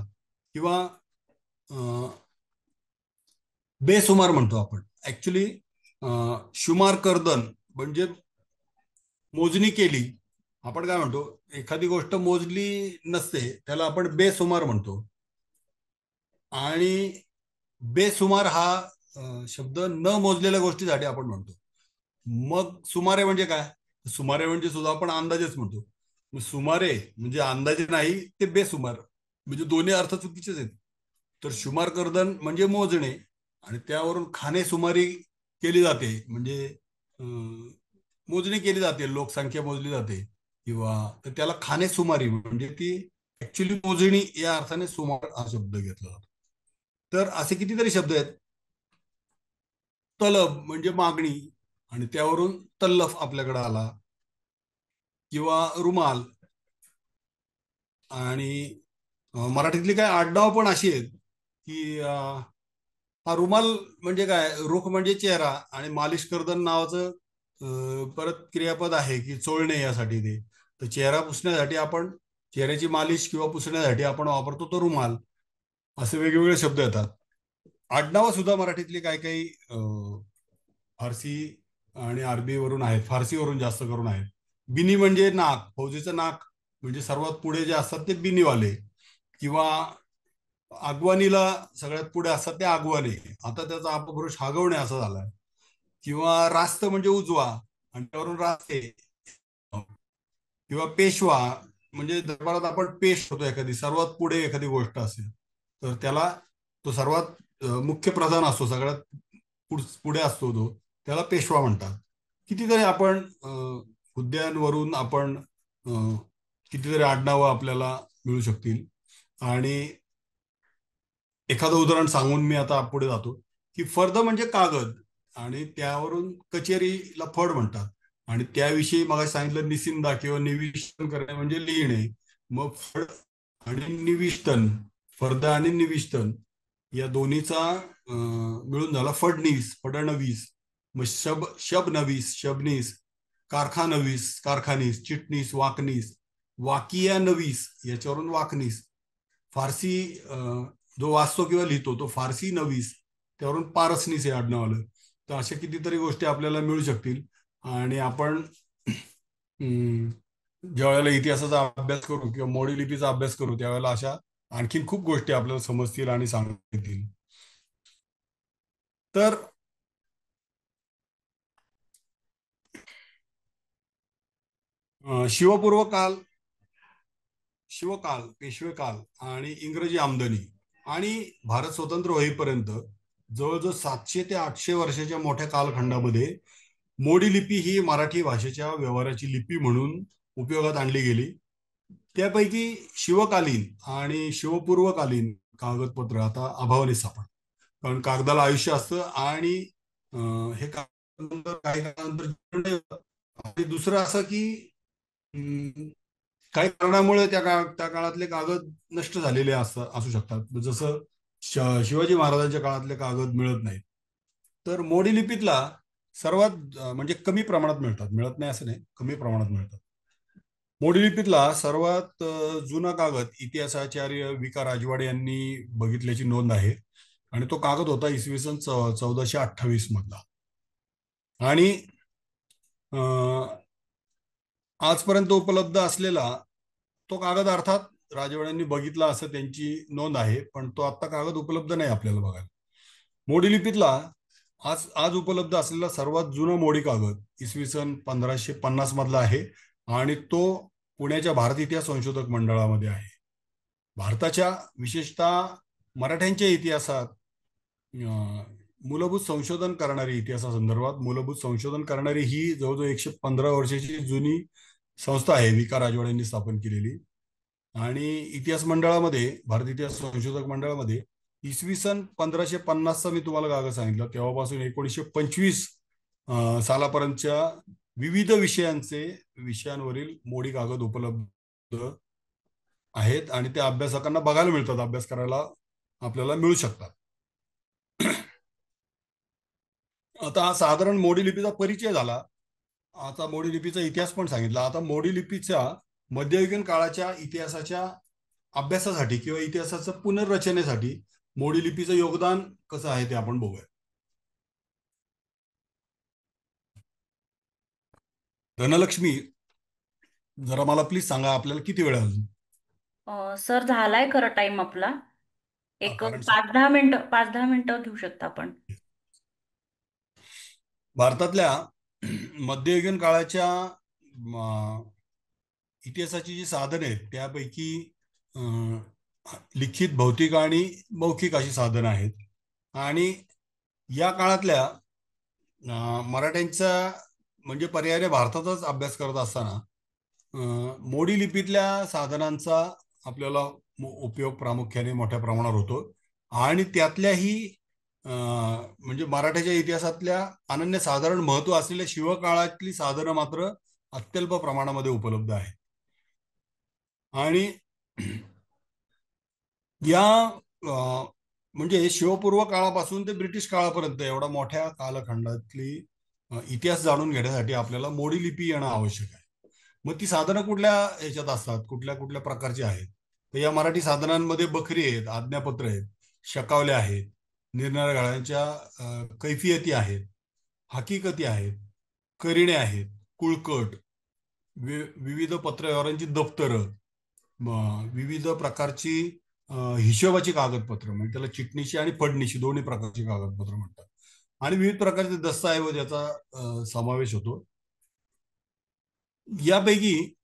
किंवा बेसुमार म्हणतो आपण. ऍक्च्युली शुमार कर्दन म्हणजे मोजणी केली. आपण काय म्हणतो, एखादी गोष्ट मोजली नसते त्याला आपण बेसुमार म्हणतो. आणि बेसुमार हा शब्द न मोजलेल्या गोष्टीसाठी आपण म्हणतो. मग सुमारे म्हणजे काय, सुमारे म्हणजे सुद्धा आपण अंदाजेच म्हणतो. सुमारे म्हणजे अंदाजे नाही, ते बेसुमार, म्हणजे दोन्ही अर्थ चुकीचेच आहेत. तर शुमार कर्दन म्हणजे मोजणे, आणि त्यावरून खाणे सुमारी केली जाते, म्हणजे मोजणी केली जाते, लोकसंख्या मोजली जाते, किंवा तर त्याला खाणे सुमारी म्हणजे ती ऍक्च्युली मोजणी या अर्थाने सुमार हा शब्द घेतला जातो. तर असे कितीतरी शब्द आहेत. तलब म्हणजे मागणी, आणि त्यावरून तल्लफ आपल्याकडे आला. किंवा रुमाल, आणि मराठीतली काय आडनाव पण अशी आहेत की हा रुमाल म्हणजे काय, रुख म्हणजे चेहरा, आणि मालिश कर्दन नावाचं परत क्रियापद आहे की चोळणे यासाठी ते. तर चेहरा पुसण्यासाठी आपण, चेहऱ्याची मालिश किंवा पुसण्यासाठी आपण वापरतो तो रुमाल. असे वेगवेगळे शब्द येतात. आडनावं सुद्धा मराठीतली काही काही फारसी आणि अरबी वरून आहेत, फारसीवरून जास्त करून आहेत. बिनी म्हणजे नाक, फौजीचं नाक म्हणजे सर्वात पुढे जे असतात ते बिनीवाले, किंवा आगवानीला सगळ्यात पुढे असतात ते आगवाने. आता त्याचा अपभ्रंश हागवणे असा झालाय. किंवा रास्त म्हणजे उजवा आणि त्यावरून रास्ते. किंवा पेशवा म्हणजे दरबारात आपण पेश होतो, एखादी सर्वात पुढे एखादी गोष्ट असेल तर त्याला, तो सर्वात मुख्य प्रधान असतो, सगळ्यात पुढे असतो तो, त्याला पेशवा म्हणतात. कितीतरी आपण हुद्द्यांवरून आपण कितीतरी आडनावं आपल्याला मिळू शकतील. आणि एखादं उदाहरण सांगून मी आता पुढे जातो, की फर्द म्हणजे कागद, आणि त्यावरून कचेरीला फड म्हणतात. आणि त्याविषयी मग सांगितलं निसिंदा किंवा निविष्टन करणे म्हणजे लिहिणे. मग फड आणि निविष्टन, फर्द आणि निविष्टन या दोन्हीचा मिळून झाला फडणीस, फडणवीस. मग शबनवीस, शबनीस, कारखानवीस, कारखानीस, चिटणीस, वाकनीस, वाकिया नवीस याच्यावरून वाकनीस. फारसी जो वाचतो किंवा लिहितो तो फारसी नवीस, त्यावरून पारसनीस हे आडनाव आलं. तर अशा कितीतरी गोष्टी आपल्याला मिळू शकतील. आणि आपण ज्या वेळेला इतिहासाचा अभ्यास करू किंवा मोडी लिपीचा अभ्यास करू त्यावेळेला अशा आणखीन खूप गोष्टी आपल्याला समजतील आणि सांगता येतील. तर शिवपूर्व काल, शिवकाल, पेशवेकाल आणि इंग्रजी आमदनी आणि भारत स्वतंत्र होईपर्यंत जवळजवळ 700 ते 800 वर्षाच्या मोठ्या कालखंडामध्ये मोडी लिपी ही मराठी भाषेच्या व्यवहाराची लिपी म्हणून उपयोगात आणली गेली. त्यापैकी शिवकालीन आणि शिवपूर्वकालीन कागदपत्र आता अभावाने सापडतात, कारण कागदाला आयुष्य असतं आणि हे कागद काही काळानंतर. आणि दुसरं असं की काही कारणामुळे त्या काळातले कागद नष्ट झालेले असू शकतात. जसं शिवाजी महाराजांच्या काळातले कागद मिळत नाहीत. तर मोडी लिपीतला सर्वात म्हणजे कमी प्रमाणात मिळतात, मिळत नाही असं नाही, कमी प्रमाणात मिळतात. मोडी लिपीतला सर्वात जुना कागद इतिहासाचार्य विका राजवाडे यांनी बघितल्याची नोंद आहे. आणि तो कागद होता इसवी सन 1428 मधला. आणि आजपर्यंत उपलब्ध असलेला तो कागद अर्थात राजवाड्यांनी बघितला असं त्यांची नोंद आहे, पण तो आत्ता कागद उपलब्ध नाही आपल्याला बघायला. मोडी लिपीतला आज उपलब्ध असलेला सर्वात जुना मोडी कागद इसवी सन 1550 मधला आहे आणि तो पुण्याच्या भारत इतिहास संशोधक मंडळामध्ये आहे. भारताच्या विशेषतः मराठ्यांच्या इतिहासात मूलभूत संशोधन करणारी, इतिहासासंदर्भात मूलभूत संशोधन करणारी ही जवळजवळ 115 वर्षाची जुनी संस्था आहे, विका राजवाड्यांनी स्थापन केलेली. आणि इतिहास मंडळामध्ये, भारत इतिहास संशोधक मंडळामध्ये इसवी सन 1550चा मी तुम्हाला कागद सांगितलं, तेव्हापासून 1925 सालापर्यंतच्या विविध विषयांवरील मोडी कागद उपलब्ध आहेत आणि त्या अभ्यासकांना बघायला मिळतात, अभ्यास करायला आपल्याला मिळू शकतात. आता हा साधारण मोडी लिपीचा परिचय झाला. आता मोडी लिपीचा इतिहास पण सांगितला. आता मोडी लिपीच्या मध्ययुगीन काळाच्या इतिहासाच्या अभ्यासासाठी किंवा इतिहासाच्या पुनर्रचनेसाठी मोडी लिपीचं योगदान कसं आहे ते आपण बघूया. धनलक्ष्मी, जरा मला प्लीज सांगा आपल्याला किती वेळ अजून? सर झालाय खरं टाइम आपला. एक कारण 5-10 मिनिटं घेऊ शकता आपण. भारतातल्या मध्ययुगीन काळाच्या इतिहासाची जी साधने आहेत त्यापैकी लिखित, भौतिक आणि मौखिक अशी साधनं आहेत. आणि या काळातल्या मराठ्यांचा म्हणजे पर्याय भारताचाच अभ्यास करत असताना मोडी लिपीतल्या साधनांचा आपल्याला उपयोग प्रामुख्याने मोठ्या प्रमाणावर होतो. आणि त्यातल्याही म्हणजे मराठ्याच्या इतिहासातल्या अनन्यसाधारण महत्व असलेल्या शिवकाळातली साधनं मात्र अत्यल्प प्रमाणामध्ये उपलब्ध आहेत. आणि या म्हणजे शिवपूर्व काळापासून ते ब्रिटिश काळापर्यंत एवढा मोठ्या कालखंडातली इतिहास जाणून घेण्यासाठी आपल्याला मोडी लिपी येणं आवश्यक आहे. मग ती साधनं कुठल्या ह्याच्यात असतात, कुठल्या कुठल्या प्रकारची आहेत? तर या मराठी साधनांमध्ये बखरी आहेत, आज्ञापत्र आहेत, शकावल्या आहेत, निरनिराळ्या घरांच्या कैफियती आहेत, हकीकती आहेत, करिणे आहेत, कुळकट, विविध पत्रव्यवहारांची दप्तरं, विविध प्रकारची हिशोबाची कागदपत्र, म्हणजे त्याला चिटणीशी आणि फडणीशी दोन्ही प्रकारची कागदपत्र म्हणतात, आणि विविध प्रकारचे दस्तऐवज याचा समावेश होतो. यापैकी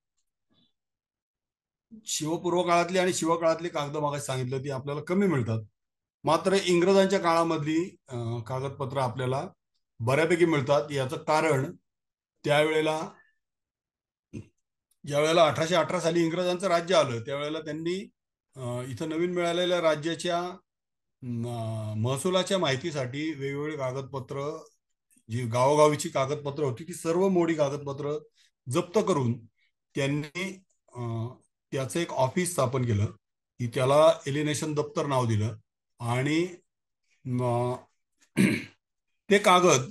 शिवपूर्व काळातली आणि शिवकाळातली कागद मागाशी सांगितलं ती आपल्याला कमी मिळतात. मात्र इंग्रजांच्या काळामधली कागदपत्र आपल्याला बऱ्यापैकी मिळतात. याचं कारण त्यावेळेला ज्यावेळेला 1818 साली इंग्रजांचं राज्य आलं त्यावेळेला त्यांनी इथं नवीन मिळालेल्या राज्याच्या महसुलाच्या माहितीसाठी वेगवेगळे कागदपत्र, जी गावोगावीची कागदपत्र होती ती सर्व मोडी कागदपत्र जप्त करून त्यांनी त्याचं एक ऑफिस स्थापन केलं, की त्याला एलिनेशन दप्तर नाव दिलं. आणि ते कागद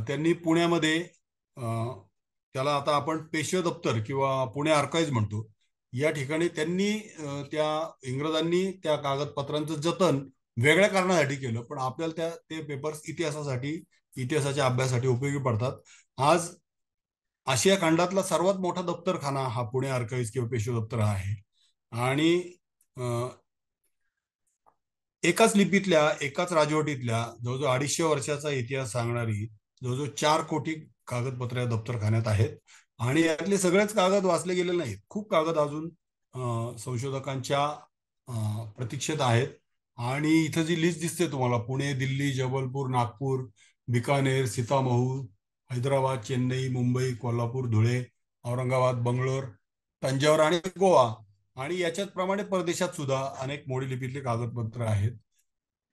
त्यांनी पुण्यामध्ये, त्याला आता आपण पेशवे दप्तर किंवा पुणे आर्काइव्ज म्हणतो, या ठिकाणी त्यांनी त्या इंग्रजांनी त्या कागदपत्रांचं जतन वेगळ्या कारणासाठी केलं, पण आपल्याला ते पेपर्स इतिहासाच्या अभ्यासासाठी उपयोगी पडतात. आज आशिया खंडातला सर्वात मोठा दप्तरखाना हा पुणे आर्काइव्ज किंवा पेशवे दप्तर आहे. आणि एकाच लिपीतल्या, एकाच राजवटीतल्या जवळजवळ 250 वर्षाचा इतिहास सांगणारी जवळजवळ 4 कोटी कागदपत्र या दप्तरखान्यात आहेत. आणि यातले सगळेच कागद वाचले गेले नाहीत. खूप कागद अजून संशोधकांच्या प्रतीक्षेत आहेत. आणि इथं जी लिस्ट दिसते तुम्हाला, पुणे, दिल्ली, जबलपूर, नागपूर, बिकानेर, सीतामहू, हैदराबाद, चेन्नई, मुंबई, कोल्हापूर, धुळे, औरंगाबाद, बंगलोर, तंजावर आणि गोवा, आणि याच्याच प्रमाणे परदेशात सुद्धा अनेक मोडी लिपीतले कागदपत्र आहेत.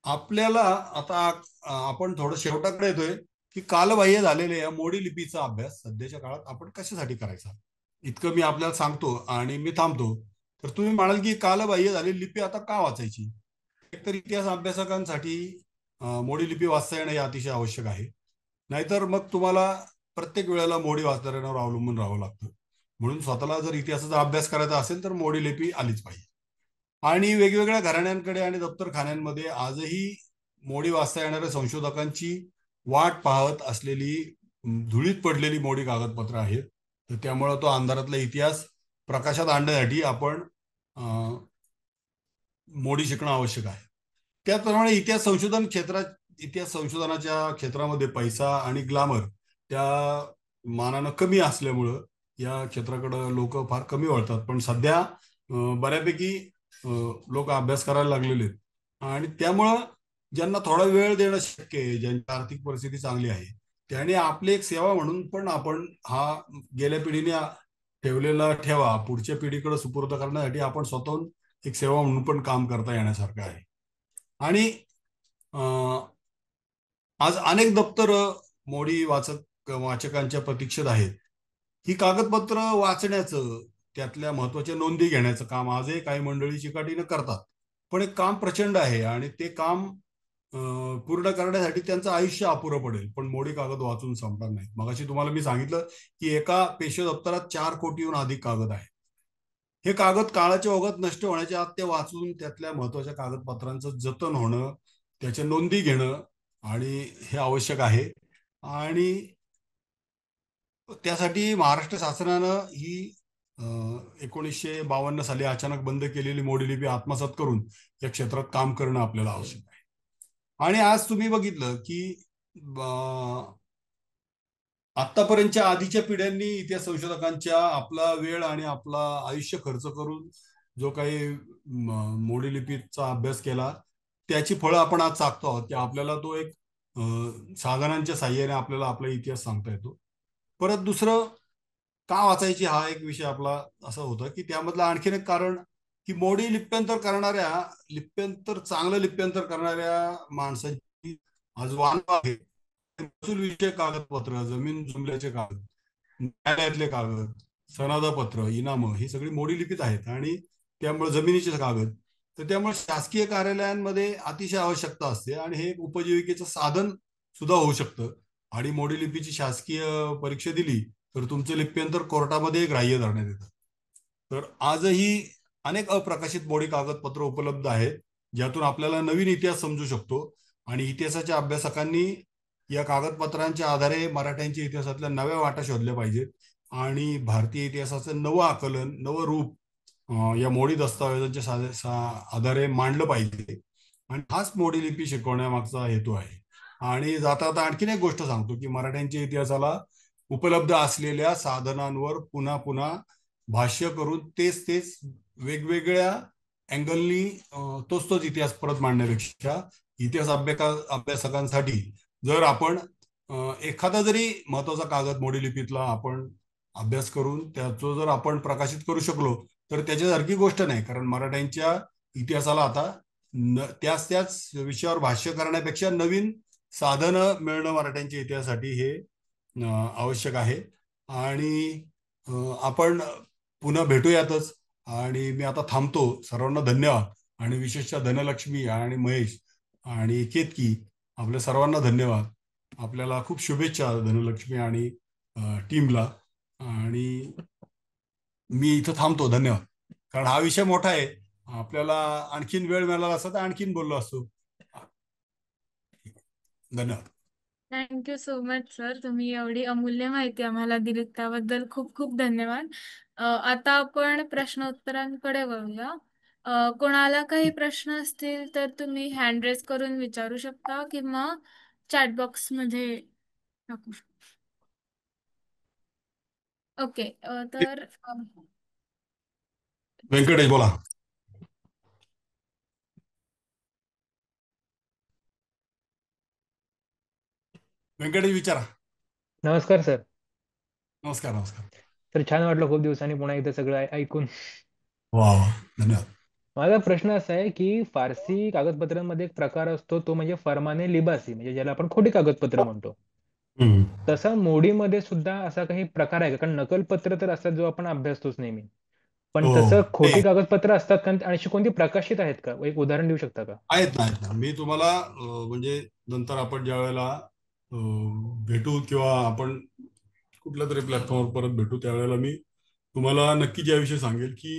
आपल्याला आता आपण थोडं शेवटाकडे येतोय, की कालबाह्य झालेल्या या मोडी लिपीचा अभ्यास सध्याच्या काळात आपण कशासाठी करायचा, इतकं मी आपल्याला सांगतो आणि मी थांबतो. तर तुम्ही म्हणाल की कालबाह्य झालेली लिपी आता का वाचायची? एकतर इतिहास अभ्यासकांसाठी मोडी लिपी वाचता येणं हे अतिशय आवश्यक आहे. नाहीतर मग तुम्हाला प्रत्येक वेळेला मोडी वाचणाऱ्यांवर अवलंबून राहावं लागतं. म्हणून स्वतःला जर इतिहासाचा अभ्यास करायचा असेल तर मोडी लिपी आलीच पाहिजे. आणि वेगवेगळ्या घराण्यांकडे आणि दप्तरखान्यांमध्ये आजही मोडी वाचता येणाऱ्या संशोधकांची वाट पाहत असलेली धुळीत पडलेली मोडी कागदपत्र आहेत. तर त्यामुळे तो अंधारातला इतिहास प्रकाशात आणण्यासाठी आपण मोडी शिकणं आवश्यक आहे. त्याचप्रमाणे इतिहास संशोधनाच्या क्षेत्रामध्ये पैसा आणि ग्लॅमर त्या मानानं कमी असल्यामुळं या क्षेत्राकडे लोक फार कमी वळतात. पण सध्या बऱ्यापैकी लोक अभ्यास करायला लागलेले आहेत. आणि त्यामुळं ज्यांना थोडा वेळ देणं शक्य आहे, ज्यांची आर्थिक परिस्थिती चांगली आहे, त्याने आपली एक सेवा म्हणून पण आपण हा गेल्या पिढीने ठेवलेला ठेवा पुढच्या पिढीकडे सुपूर्द करण्यासाठी आपण स्वतःहून एक सेवा म्हणून पण काम करता येण्यासारखं आहे. आणि आज अनेक दप्तर मोडी वाचकांच्या प्रतीक्षेत आहेत. ही कागदपत्र वाचण्याचं, त्यातल्या महत्वाच्या नोंदी घेण्याचं काम आजही काही मंडळी चिकाटीनं करतात. पण एक काम प्रचंड आहे आणि ते काम पूर्ण करण्यासाठी त्यांचं आयुष्य अपुरं पडेल, पण मोडी कागद वाचून संपणार नाही. मगाशी तुम्हाला मी सांगितलं की एका पेशवे दप्तरात 4 कोटीहून अधिक कागद आहे. हे कागद काळाच्या ओघात नष्ट होण्याच्या आत ते वाचून त्यातल्या महत्वाच्या कागदपत्रांचं जतन होणं, त्याच्या नोंदी घेणं आणि हे आवश्यक आहे. आणि त्यासाठी महाराष्ट्र शासनानं ही 1952 साली अचानक बंद केलेली मोडी लिपी आत्मसात करून या क्षेत्रात काम करणं आपल्याला आवश्यक आहे. आणि आज तुम्ही बघितलं की आतापर्यंतच्या आधीच्या पिढ्यांनी इतिहास संशोधकांच्या आपला वेळ आणि आपला आयुष्य खर्च करून जो काही मोडी लिपीचा अभ्यास केला त्याची फळं आपण आज चाकतो आहोत, की आपल्याला तो एक साधनांच्या साह्याने आपल्याला आपला इतिहास सांगता येतो. परत दुसरं, का वाचायची हा एक विषय आपला असा होता की त्यामधलं आणखीन एक कारण की मोडी चांगलं लिप्यंतर करणाऱ्या माणसांची आज वाहन आहे. महसूल विषयक कागदपत्र, जमीन जुमल्याचे कागद, न्यायालयातले कागद, सनदपत्र, इनामं ही सगळी मोडी लिपीत आहेत. आणि त्यामुळे जमिनीचे कागद, तर त्यामुळे शासकीय कार्यालयांमध्ये अतिशय आवश्यकता असते आणि हे एक उपजीविकेचं साधन सुद्धा होऊ शकतं. आणि मोडी लिपीची शासकीय परीक्षा दिली तर तुमचं लिप्यंतर कोर्टामध्ये ग्राह्य धरण्यात येतं. तर आजही अनेक अप्रकाशित मोडी कागदपत्र उपलब्ध आहेत, ज्यातून आपल्याला नवीन इतिहास समजू शकतो. आणि इतिहासाच्या अभ्यासकांनी या कागदपत्रांच्या आधारे मराठ्यांच्या इतिहासातल्या नव्या वाटा शोधल्या पाहिजेत आणि भारतीय इतिहासाचं नवं आकलन, नवं रूप या मोडी दस्तावेजांच्या आधारे मांडलं पाहिजे. आणि हाच मोडी लिपी शिकवण्यामागचा हेतू आहे. आणि जाता आता आणखीन एक गोष्ट सांगतो की मराठ्यांच्या इतिहासाला उपलब्ध असलेल्या साधनांवर पुन्हा पुन्हा भाष्य करून तेच तेच वेगवेगळ्या अँगलनी तोच इतिहास परत मांडण्यापेक्षा इतिहास अभ्यासकांसाठी जर आपण एखादा जरी महत्वाचा कागद मोडी लिपीतला आपण अभ्यास करून त्याचं जर आपण प्रकाशित करू शकलो तर त्याच्यासारखी गोष्ट नाही. कारण मराठ्यांच्या इतिहासाला आता त्याच विषयावर भाष्य करण्यापेक्षा नवीन साधनं मिळणं मराठ्यांच्या इतिहासासाठी हे आवश्यक आहे. आणि आपण पुन्हा भेटूयातच. आणि मी आता थांबतो. सर्वांना धन्यवाद. आणि विशेषतः धनलक्ष्मी आणि महेश आणि केतकी, आपल्या सर्वांना धन्यवाद. आपल्याला खूप शुभेच्छा धनलक्ष्मी आणि टीमला. आणि मी इथं थांबतो. धन्यवाद. कारण हा विषय मोठा आहे. आपल्याला आणखीन वेळ मिळाला असता तर आणखीन बोललो असतो. धन्यवाद. थँक्यू सो मच सर, तुम्ही एवढी अमूल्य माहिती आम्हाला दिलीत त्याबद्दल खूप खूप धन्यवाद. आता आपण प्रश्नोत्तरांकडे वळूया. कोणाला काही प्रश्न असतील तर तुम्ही हँड रेज करून विचारू शकता किंवा चॅट बॉक्स मध्ये टाकू शकता. ओके, तर व्यंकटेश बोला. व्यंकटेश विचारा. नमस्कार सर. नमस्कार. नमस्कार. तर छान वाटलं खूप दिवसांनी पुन्हा एकदा सगळं ऐकून. वा वा, धन्यवाद. माझा प्रश्न असा आहे की फारसी कागदपत्रांमध्ये एक प्रकार असतो तो म्हणजे फरमाने लिबासी, म्हणजे ज्याला आपण खोटी कागदपत्र म्हणतो. तसा मोडीमध्ये सुद्धा असा काही प्रकार आहे का? कारण नकलपत्र तर असतात जो आपण अभ्यासतोच नेहमी, पण तसं खोटी कागदपत्र असतात का आणि अशी कोणती प्रकाशित आहेत का? एक उदाहरण देऊ शकता का? आहेत ना. मी तुम्हाला म्हणजे नंतर आपण ज्या वेळेला भेटू किंवा आपण कुठल्या तरी प्लॅटफॉर्मवर परत भेटू त्यावेळेला मी तुम्हाला नक्की याविषयी सांगेल की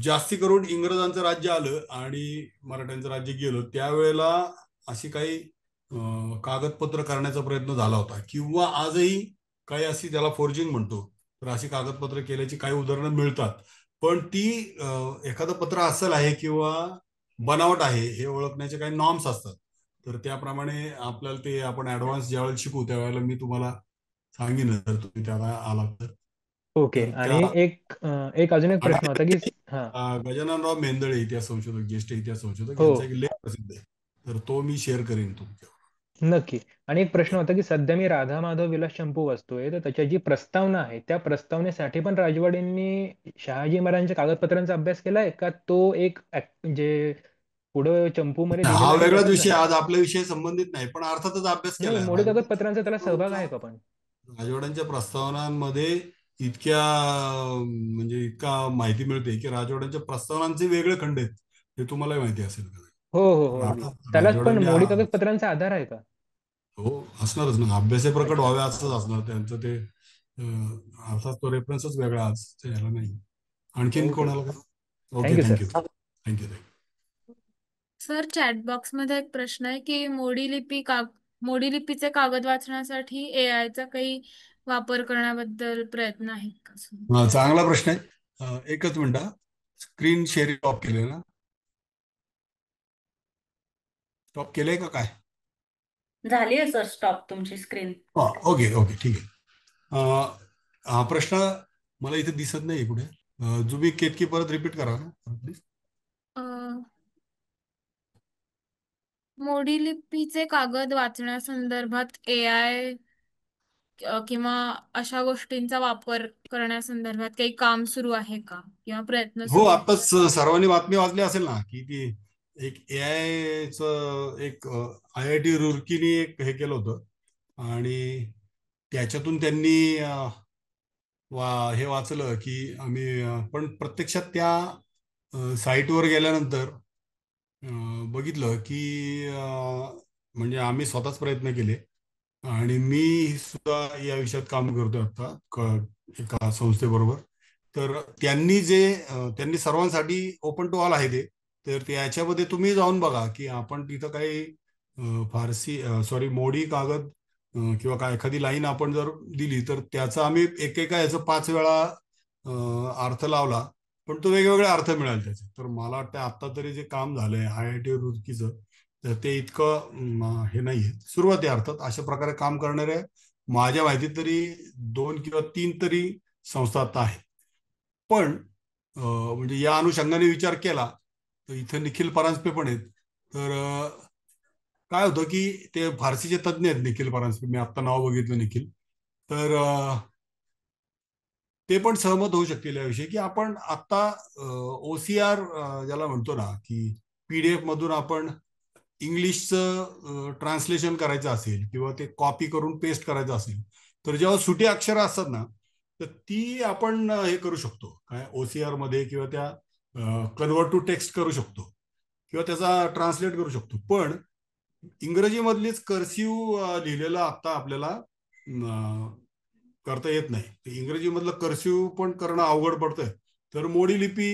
जास्ती करून इंग्रजांचं राज्य आलं आणि मराठ्यांचं राज्य गेलं त्यावेळेला अशी काही कागदपत्र करण्याचा प्रयत्न झाला होता किंवा आजही काही अशी त्याला फोर्जिंग म्हणतो तर अशी कागदपत्र केल्याची काही उदाहरणं मिळतात. पण ती एखादं पत्र असल आहे किंवा बनावट आहे हे ओळखण्याचे काही नॉर्म्स असतात. तर त्याप्रमाणे आपल्याला ते आपण ऍडव्हान्स ज्यावेळेला शिकू त्यावेळेला मी तुम्हाला सांगेन जर तुम्ही त्याला आलात तर. ओके. आणि एक अजून एक प्रश्न होता की गजाननराव मेंदळे इतिहास संशोधक, ज्येष्ठ इतिहास संशोधक, हो, यांचा एक लेख प्रसिद्ध आहे तर तो मी शेअर करेन तुमच्यावर. नक्की. आणि एक प्रश्न होता की सध्या मी राधा माधव विलास चंपू वाचतोय तर त्याच्या जी प्रस्तावना आहे त्या प्रस्तावनेसाठी पण राजवाड्यांनी शहाजी महाराजांच्या कागदपत्रांचा अभ्यास केलाय का? तो एक म्हणजे पुढे चंपूमध्ये हा लिहिलेला आहे वेगळाच त्यातच विषय, आहे? आज आपल्या विषय संबंधित नाही पण अर्थातच अभ्यास नाही, केलाय. मोडी कागदपत्रांचा त्याला सहभाग आहे का पण? राजवाड्यांच्या प्रस्तावनांमध्ये इतक्या म्हणजे इतका माहिती मिळते की राजवाड्यांच्या प्रस्तावनांचे वेगळे खंड आहेत हे तुम्हालाही माहिती असेल का? हो हो हो. त्यालाच पण मोडी कागदपत्रांचा आधार आहे का? हो, असणारच ना. अभ्यासे प्रकट व्हावे असंच असणार त्यांचं ते. अर्थात तो रेफरन्सच वेगळा आज याला नाही. आणखीन कोणाला काय? Okay, thank you thank you. Sir. Thank you. Sir, chat box मध्ये एक प्रश्न आहे की मोडी लिपीचे कागद वाचण्यासाठी AI चा काही वापर करण्याबद्दल प्रयत्न आहेत का? चांगला प्रश्न आहे. एकच मिनिट. स्क्रीन शेअरिंग ऑफ केले ना? स्टॉप केलंय का काय? झाली आहे सर स्टॉप तुमची स्क्रीन. ओके ओके, ठीक आहे. हा प्रश्न मला इथे दिसत नाही पुढे. तुम्ही केतकी परत रिपीट करा ना प्लीज. मोडी लिपीचे कागद वाचण्यासंदर्भात AI किंवा अशा गोष्टींचा वापर करण्यासंदर्भात काही काम सुरू आहे का किंवा प्रयत्न हो, सुरू आहे? आताच सर्वांनी बातमी वाचली असेल ना की ती एक AI एक IIT रुरकीने एक हे केलं होतं आणि त्याच्यातून त्यांनी हे वाचलं की आम्ही पण प्रत्यक्षात त्या साईटवर गेल्यानंतर बघितलं की म्हणजे आम्ही स्वतःच प्रयत्न केले आणि मी सुद्धा या विषयात काम करतोय आता एका संस्थेबरोबर. तर त्यांनी सर्वांसाठी ओपन टू ऑल आहे ते. तर त्याच्यामध्ये तुम्ही जाऊन बघा की आपण तिथं काही फारसी मोडी कागद किंवा काय एखादी लाईन आपण जर दिली तर त्याचा आम्ही एकेका याचं 5 वेळा अर्थ लावला, पण तो वेगवेगळे अर्थ मिळाले त्याचे. तर मला वाटतं आता तरी जे काम झालंय IIT रुड़कीचं, तर ते इतकं हे नाहीये. सुरुवाती अर्थात अशा प्रकारे काम करणारे माझ्या माहितीत तरी 2 किंवा 3 तरी संस्था आता आहेत. पण म्हणजे या अनुषंगाने विचार केला तर इथं निखिल परांजपे पण आहेत. तर काय होतं की ते फारसीचे तज्ज्ञ आहेत निखिल परांजपे, मी आता नाव बघितलं निखिल. तर ते पण सहमत होऊ शकतील याविषयी की आपण आता OCR ज्याला म्हणतो ना, की PDF मधून आपण इंग्लिशचं ट्रान्सलेशन करायचं असेल किंवा ते कॉपी करून पेस्ट करायचं असेल, तर जेव्हा सुटी अक्षरं असतात ना, तर ती आपण हे करू शकतो काय OCR मध्ये, किंवा त्या कन्वर्ट टू टेक्स्ट करू शकतो किंवा त्याचा ट्रान्सलेट करू शकतो. पण इंग्रजीमधलीच कर्सिव्ह लिहिलेलं आता आपल्याला करता येत नाही. इंग्रजीमधलं कर्सिव्ह पण करणं अवघड पडतंय. तर मोडी लिपी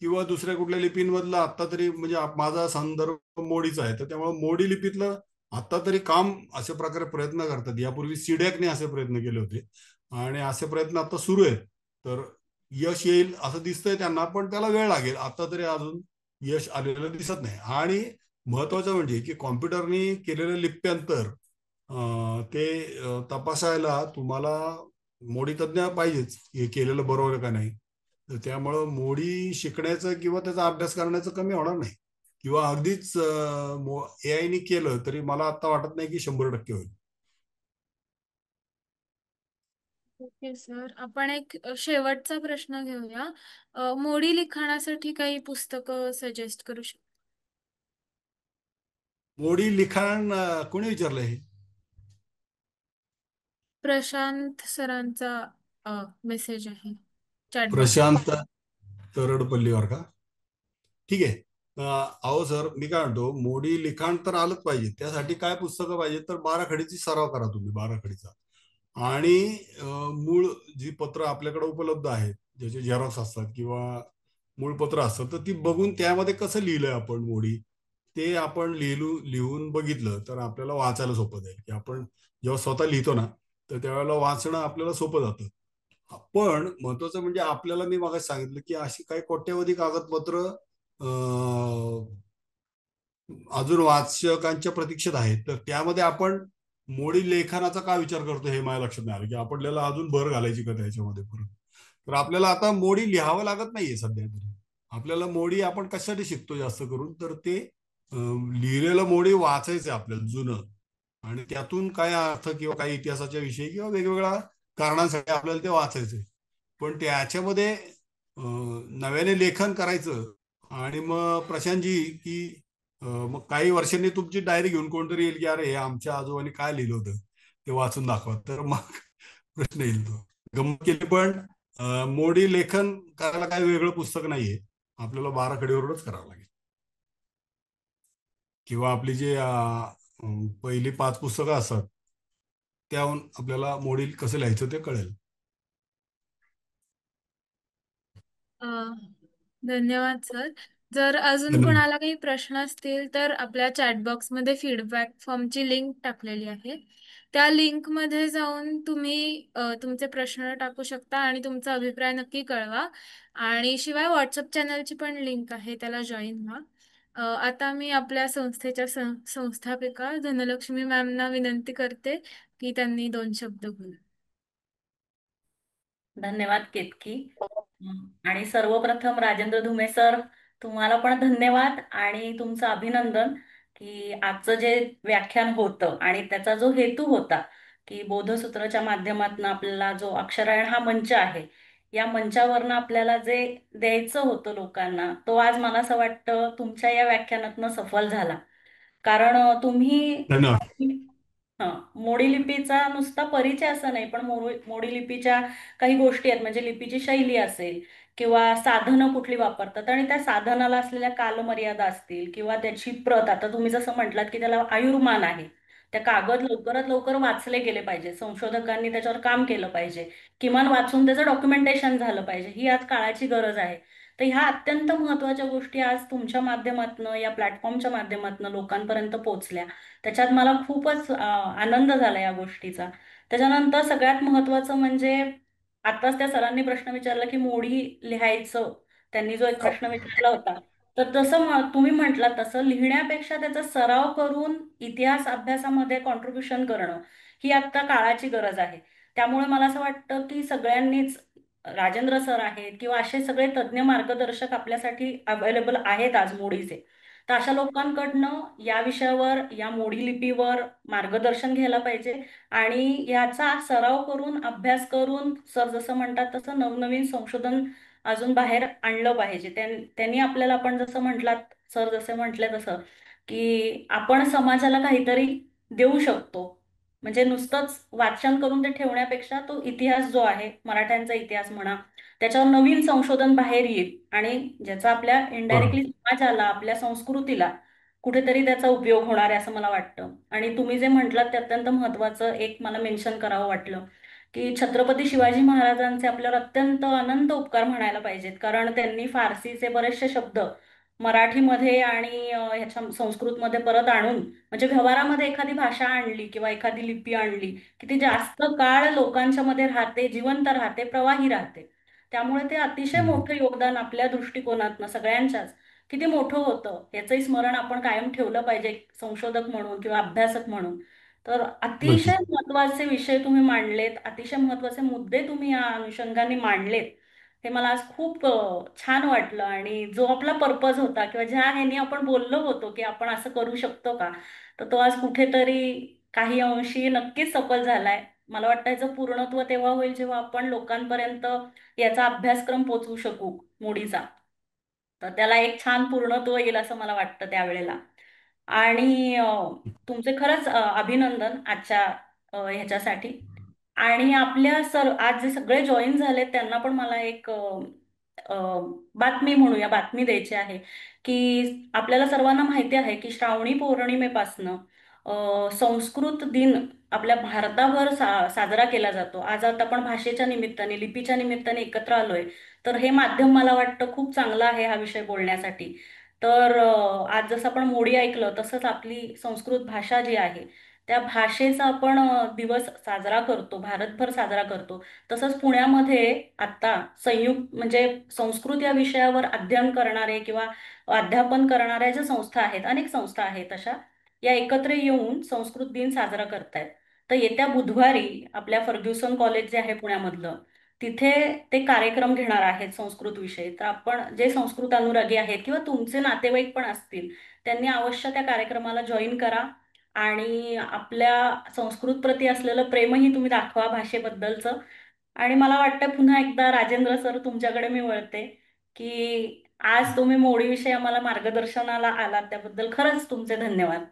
किंवा दुसऱ्या कुठल्या लिपींमधलं आता तरी, म्हणजे माझा संदर्भ मोडीचा आहे, तर त्यामुळे मोडी लिपीतलं आता तरी काम अशा प्रकारे प्रयत्न करतात. यापूर्वी सिडॅकने असे प्रयत्न केले होते आणि असे प्रयत्न आता सुरू आहेत. तर यश येईल असं दिसतंय त्यांना, पण त्याला वेळ लागेल. आता तरी अजून यश आलेलं दिसत नाही. आणि महत्वाचं म्हणजे की कॉम्प्युटरनी केलेलं लिप्यांतर ते तपासायला तुम्हाला मोडी तज्ज्ञ पाहिजेच, हे केलेलं बरोबर का नाही. तर त्यामुळं मोडी शिकण्याचं किंवा त्याचा अभ्यास करण्याचं कमी होणार नाही. किंवा अगदीच AI नी केलं तरी मला आता वाटत नाही की 100% होईल. ओके सर, आपण एक शेवटचा प्रश्न घेऊया. मोडी लिखाणासाठी काही पुस्तकं सजेस्ट करू शकतो? मोडी लिखाण कोणी विचारलं हे? प्रशांत सरांचा मेसेज आहे चॅटबॉक्स. प्रशांत तरडपल्लीवर का? ठीक आहे. अहो सर, मी काय म्हणतो, मोडी लिखाण तर आलंच पाहिजे. त्यासाठी काय पुस्तकं पाहिजे, तर बाराखडीची सराव करा तुम्ही, बाराखडीचा. आणि मूळ जी पत्र आपल्याकडे उपलब्ध आहेत, ज्याचे झेरॉक्स असतात किंवा मूळ पत्र असतात, तर ती बघून त्यामध्ये कसं लिहिलंय आपण मोडी, ते आपण लिहून बघितलं तर आपल्याला वाचायला सोपं जाईल. की आपण जेव्हा स्वतः लिहितो ना, तर त्यावेळेला वाचणं आपल्याला सोपं जातं. पण महत्वाचं म्हणजे आपल्याला, मी मागे सांगितलं की अशी काही कोट्यवधी कागदपत्र अजून वाचकांच्या प्रतीक्षेत आहेत. तर त्यामध्ये आपण मोडी लेखनाचा का विचार करतो हे माझ्या लक्षात नाही आलं, की आपल्याला अजून भर घालायची का त्याच्यामध्ये परत. तर आपल्याला आता मोडी लिहावं लागत नाहीये सध्या तरी. आपल्याला मोडी आपण कशासाठी शिकतो जास्त करून, तर ते लिहिलेलं मोडी वाचायचं आपल्याला जुनं, आणि त्यातून काय अर्थ किंवा काही इतिहासाच्या विषयी किंवा वेगवेगळ्या कारणांसाठी आपल्याला ते वाचायचंय. पण त्याच्यामध्ये नव्याने लेखन करायचं. आणि मग प्रशांतजी की मग काही वर्षांनी तुमची डायरी घेऊन कोणतरी येईल की अरे हे आमच्या आजोबांनी काय लिहिलं होतं ते वाचून दाखवा, तर मग प्रश्न येईल तो. गंमत केली. पण मोडी लेखन करायला काही वेगळं पुस्तक नाहीये, आपल्याला बाराखडीवरूनच करावं लागेल. किंवा आपली जे पहिली 5 पुस्तकं असतात त्याहून आपल्याला मोडी कसं लिहायचं ते कळेल. धन्यवाद सर. जर अजून धन्यवाद. कोणाला काही प्रश्न असतील तर आपल्या चॅटबॉक्समध्ये फीडबॅक फॉर्मची लिंक टाकलेली आहे. त्या लिंकमध्ये जाऊन तुम्ही तुमचे प्रश्न टाकू शकता आणि तुमचा अभिप्राय नक्की कळवा. आणि शिवाय व्हॉट्सअप चॅनलची पण लिंक आहे, त्याला जॉईन व्हा. आता मी आपल्या संस्थेच्या संस्थापिका धनलक्ष्मी मॅमना विनंती करते की त्यांनी 2 शब्द बोला. धन्यवाद केतकी. आणि सर्वप्रथम राजेंद्र धुमे सर, तुम्हाला पण धन्यवाद आणि तुमचं अभिनंदन की आजचं जे व्याख्यान होतं आणि त्याचा जो हेतू होता की बोधसूत्राच्या माध्यमातून आपल्याला जो अक्षरायण हा मंच आहे, या मंचावरनं आपल्याला जे द्यायचं होतं लोकांना, तो आज मला असं वाटतं तुमच्या या व्याख्यानातनं सफल झाला. कारण तुम्ही धन्यवाद. हा मोडी लिपीचा नुसता परिचय असं नाही, पण मोडी लिपीच्या काही गोष्टी आहेत, म्हणजे लिपीची शैली असेल किंवा साधनं कुठली वापरतात आणि त्या साधनाला असलेल्या कालमर्यादा असतील किंवा त्याची प्रत, आता तुम्ही जसं म्हटलात की त्याला आयुर्मान आहे, त्या कागद लवकरात लवकर वाचले गेले पाहिजे, संशोधकांनी त्याच्यावर काम केलं पाहिजे, किमान वाचून त्याचं डॉक्युमेंटेशन झालं पाहिजे. ही आज काळाची गरज आहे. तर ह्या अत्यंत महत्त्वाच्या गोष्टी आज तुमच्या माध्यमातनं, या प्लॅटफॉर्मच्या माध्यमातनं लोकांपर्यंत पोहोचल्या. त्याच्यात मला खूपच आनंद झाला या गोष्टीचा. त्याच्यानंतर सगळ्यात महत्त्वाचं म्हणजे आताच त्या सरांनी प्रश्न विचारला की मोडी लिहायचं, त्यांनी जो एक प्रश्न विचारला होता, तर तसं तुम्ही म्हटलात तसं लिहिण्यापेक्षा त्याचा सराव करून इतिहास अभ्यासामध्ये कॉन्ट्रीब्युशन करणं ही आता काळाची गरज आहे. त्यामुळे मला असं वाटतं की सगळ्यांनीच, राजेंद्र सर आहेत किंवा असे सगळे तज्ज्ञ मार्गदर्शक आपल्यासाठी अवेलेबल आहेत आज मोडीचे, तर अशा लोकांकडनं या विषयावर, या मोडी लिपीवर मार्गदर्शन घ्यायला पाहिजे आणि याचा सराव करून, अभ्यास करून सर जसं म्हणतात तसं नवनवीन संशोधन अजून बाहेर आणलं पाहिजे. त्यांनी आपल्याला, आपण जसं म्हटलात, सर जसे म्हटले तसं, की आपण समाजाला काहीतरी देऊ शकतो. म्हणजे नुसतंच वाचन करून ते ठेवण्यापेक्षा तो इतिहास जो आहे, मराठ्यांचा इतिहास म्हणा, त्याच्यावर नवीन संशोधन बाहेर येईल आणि ज्याचा आपल्या इनडायरेक्टली समाजाला, आपल्या संस्कृतीला कुठेतरी त्याचा उपयोग होणार आहे असं मला वाटतं. आणि तुम्ही जे म्हटलात ते अत्यंत महत्त्वाचं एक मला मेन्शन करावं वाटलं, की छत्रपती शिवाजी महाराजांचे आपल्यावर अत्यंत अनंत उपकार म्हणायला पाहिजेत. कारण त्यांनी फारसीचे बरेचसे शब्द मराठीमध्ये आणि ह्याच्या संस्कृतमध्ये परत आणून, म्हणजे व्यवहारामध्ये एखादी भाषा आणली किंवा एखादी लिपी आणली की ती जास्त काळ लोकांच्या मध्ये राहते, जिवंत राहते, प्रवाही राहते. त्यामुळे ते अतिशय मोठं योगदान आपल्या दृष्टिकोनातनं सगळ्यांच्याच किती मोठं होतं याचंही स्मरण आपण कायम ठेवलं पाहिजे, एक संशोधक म्हणून किंवा अभ्यासक म्हणून. तर अतिशय नक्कीच. महत्वाचे विषय तुम्ही मांडलेत, अतिशय महत्वाचे मुद्दे तुम्ही या अनुषंगाने मांडलेत. हे मला आज खूप छान वाटलं. आणि जो आपला पर्पज होता किंवा ज्या ह्यानी आपण बोललो होतो की आपण असं करू शकतो का, तर तो आज कुठेतरी काही अंशी नक्कीच सफल झालाय. मला वाटतं याचं पूर्णत्व तेव्हा होईल जेव्हा आपण लोकांपर्यंत याचा अभ्यासक्रम पोचवू शकू मोडीचा. तर त्याला एक छान पूर्णत्व येईल असं मला वाटतं त्यावेळेला. आणि तुमचे खरंच अभिनंदन आजच्या ह्याच्यासाठी. आणि आपल्या सर आज जे सगळे जॉईन झाले त्यांना पण मला एक अ, बातमी म्हणूया, बातमी द्यायची आहे, की आपल्याला सर्वांना माहिती आहे की श्रावणी पौर्णिमेपासनं संस्कृत दिन आपल्या भारताभर साजरा केला जातो. आज आता आपण भाषेच्या निमित्ताने, लिपीच्या निमित्ताने एकत्र आलोय, तर हे माध्यम मला वाटतं खूप चांगलं आहे हा विषय बोलण्यासाठी. तर आज जसं आपण मोडी ऐकलं तसंच आपली संस्कृत भाषा जी आहे त्या भाषेचा आपण दिवस साजरा करतो, भारतभर साजरा करतो. तसंच पुण्यामध्ये आता संयुक्त, म्हणजे संस्कृत या विषयावर अध्ययन करणारे किंवा अध्यापन करणाऱ्या ज्या संस्था आहेत, अनेक संस्था आहेत अशा, या एकत्र येऊन संस्कृत दिन साजरा करतायत. तर येत्या बुधवारी आपल्या फर्ग्युसन कॉलेज जे आहे पुण्यामधलं, तिथे ते कार्यक्रम घेणार आहेत संस्कृत विषयी. तर आपण जे संस्कृत अनुरागी आहेत किंवा तुमचे नातेवाईक पण असतील, त्यांनी अवश्य त्या कार्यक्रमाला जॉईन करा आणि आपल्या संस्कृत प्रती असलेलं प्रेमही तुम्ही दाखवा, भाषेबद्दलचं. आणि मला वाटतं पुन्हा एकदा राजेंद्र सर तुमच्याकडे मी वळते, की आज तुम्ही मोडीविषयी आम्हाला मार्गदर्शनाला आलात त्याबद्दल खरंच तुमचे धन्यवाद.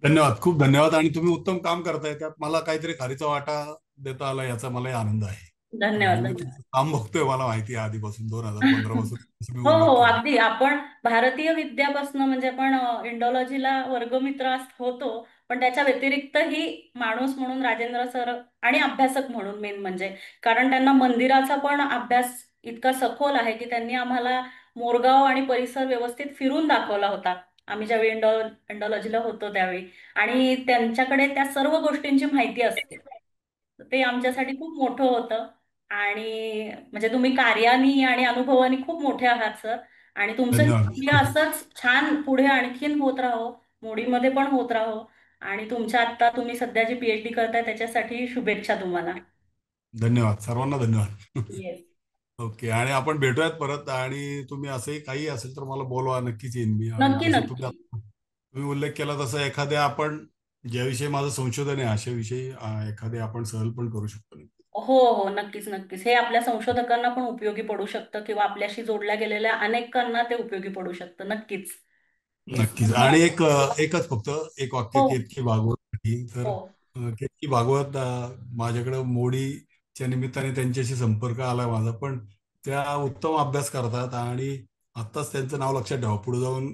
धन्यवाद, खूप धन्यवाद. आणि तुम्ही उत्तम काम करताय, त्यात मला काहीतरी खारीचा वाटा देता आला याचा मलाही आनंद आहे. आणि धन्यवाद, मी धन्यवाद. तुमचं काम बघतोय, मला माहिती आहे आधीपासून, 2015 पासून तुम्ही हो उल्लेख हो, केला. अगदी. आपण भारतीय विद्यापासून, म्हणजे आपण इंडॉलॉजीला वर्गमित्र होतो, पण त्याच्या व्यतिरिक्तही माणूस म्हणून राजेंद्र सर, आणि अभ्यासक म्हणून मेन म्हणजे, कारण त्यांना मंदिराचा पण अभ्यास इतका सखोल आहे की त्यांनी आम्हाला मोरगाव आणि परिसर व्यवस्थित फिरून दाखवला होता, आम्ही ज्यावेळी इंडॉलॉजीला होतो त्यावेळी. आणि त्यांच्याकडे त्या सर्व गोष्टींची माहिती असते. ते आमच्यासाठी खूप मोठं होतं. आणि म्हणजे तुम्ही कार्यानी आणि अनुभवानी खूप मोठे आहात सर. आणि तुमचं हे धन्यवाद. कार्य असंच छान पुढे आणखीन होत राहो, मोडीमध्ये पण होत राहो. आणि तुमच्या आत्ता तुम्ही सध्या जी पीएचडी करताय त्याच्यासाठी शुभेच्छा तुम्हाला. धन्यवाद, सर्वांना धन्यवाद. येस. ओके, आणि आपण भेटूयात परत. आणि तुम्ही असंही काही असेल तर मला बोलवा, नक्कीच येईन मी. आणि नक्की जसं नक्की. तुम्ही उल्लेख केला तसं एखाद्या आपण, ज्याविषयी माझं संशोधन आहे अशा विषयी एखादे आपण सहल पण करू शकतो. हो हो, नक्कीच नक्कीच. हे आपल्या संशोधकांना पण उपयोगी पडू शकतं किंवा आपल्याशी जोडल्या गेलेल्या अनेकांना ते उपयोगी पडू शकतं नक्कीच. येस, नक्कीच. आणि धन्यवाद. एकच फक्त एक वाक्य हो केतकी भागवत. तर हो. केतकी भागवत माझ्याकडे मोडीच्या निमित्ताने त्यांच्याशी संपर्क आला माझा, पण त्या उत्तम अभ्यास करतात. आणि आत्ताच त्यांचं नाव लक्षात ठेवा, पुढे जाऊन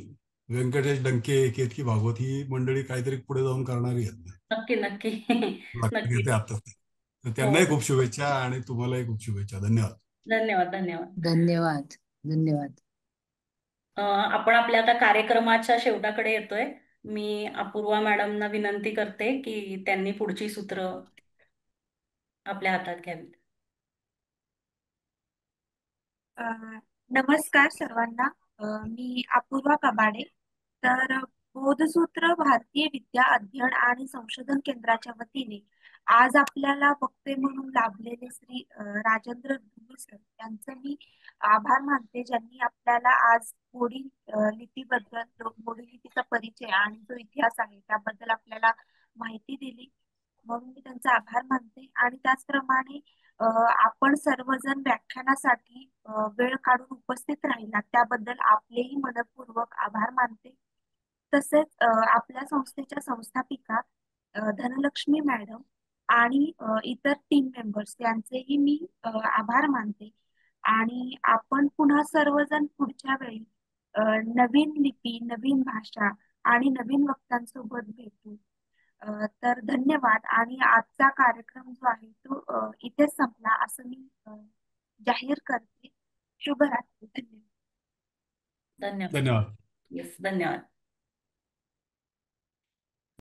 व्यंकटेश डंके, केतकी भागवत ही मंडळी काहीतरी पुढे जाऊन करणारी आहेत. नक्की नक्की. लक्षात नक्की. घेते आता. तर हो. त्यांनाही खूप शुभेच्छा आणि तुम्हालाही खूप शुभेच्छा. धन्यवाद. धन्यवाद धन्यवाद. धन्यवाद. धन्यवाद. आपण आपल्या आता कार्यक्रमाच्या शेवटाकडे येतोय. मी अपूर्वा मॅडमना विनंती करते की त्यांनी पुढची सूत्र आपल्या हातात घ्यावीत. नमस्कार सर्वांना. मी अपूर्वा कबाडे. तर बोधसूत्र भारतीय विद्या अध्ययन आणि संशोधन केंद्राच्या वतीने आज आपल्याला वक्ते म्हणून लाभलेले श्री राजेंद्र धुमे सर यांचं मी आभार मानते, ज्यांनी आपल्याला आज मोडी लिपीबद्दल, मोडी लिपीचा परिचय आणि जो इतिहास आहे त्याबद्दल आपल्याला माहिती दिली, म्हणून मी त्यांचा आभार मानते. आणि त्याचप्रमाणे आपण सर्वजण व्याख्यानासाठी वेळ काढून उपस्थित राहिला त्याबद्दल आपलेही मनपूर्वक आभार मानते. तसेच आपल्या संस्थेच्या संस्थापिका धनलक्ष्मी मॅडम आणि इतर टीम मेंबर्स यांचेही मी आभार मानते. आणि आपण पुन्हा सर्वजण पुढच्या वेळी नवीन लिपी, नवीन भाषा आणि नवीन वक्त्यांसोबत भेटू. तर धन्यवाद. आणि आजचा कार्यक्रम जो आहे तो इथेच संपला असं मी जाहीर करते. शुभरात्री. धन्यवाद. धन्यवाद. धन्यवाद. येस, धन्यवाद.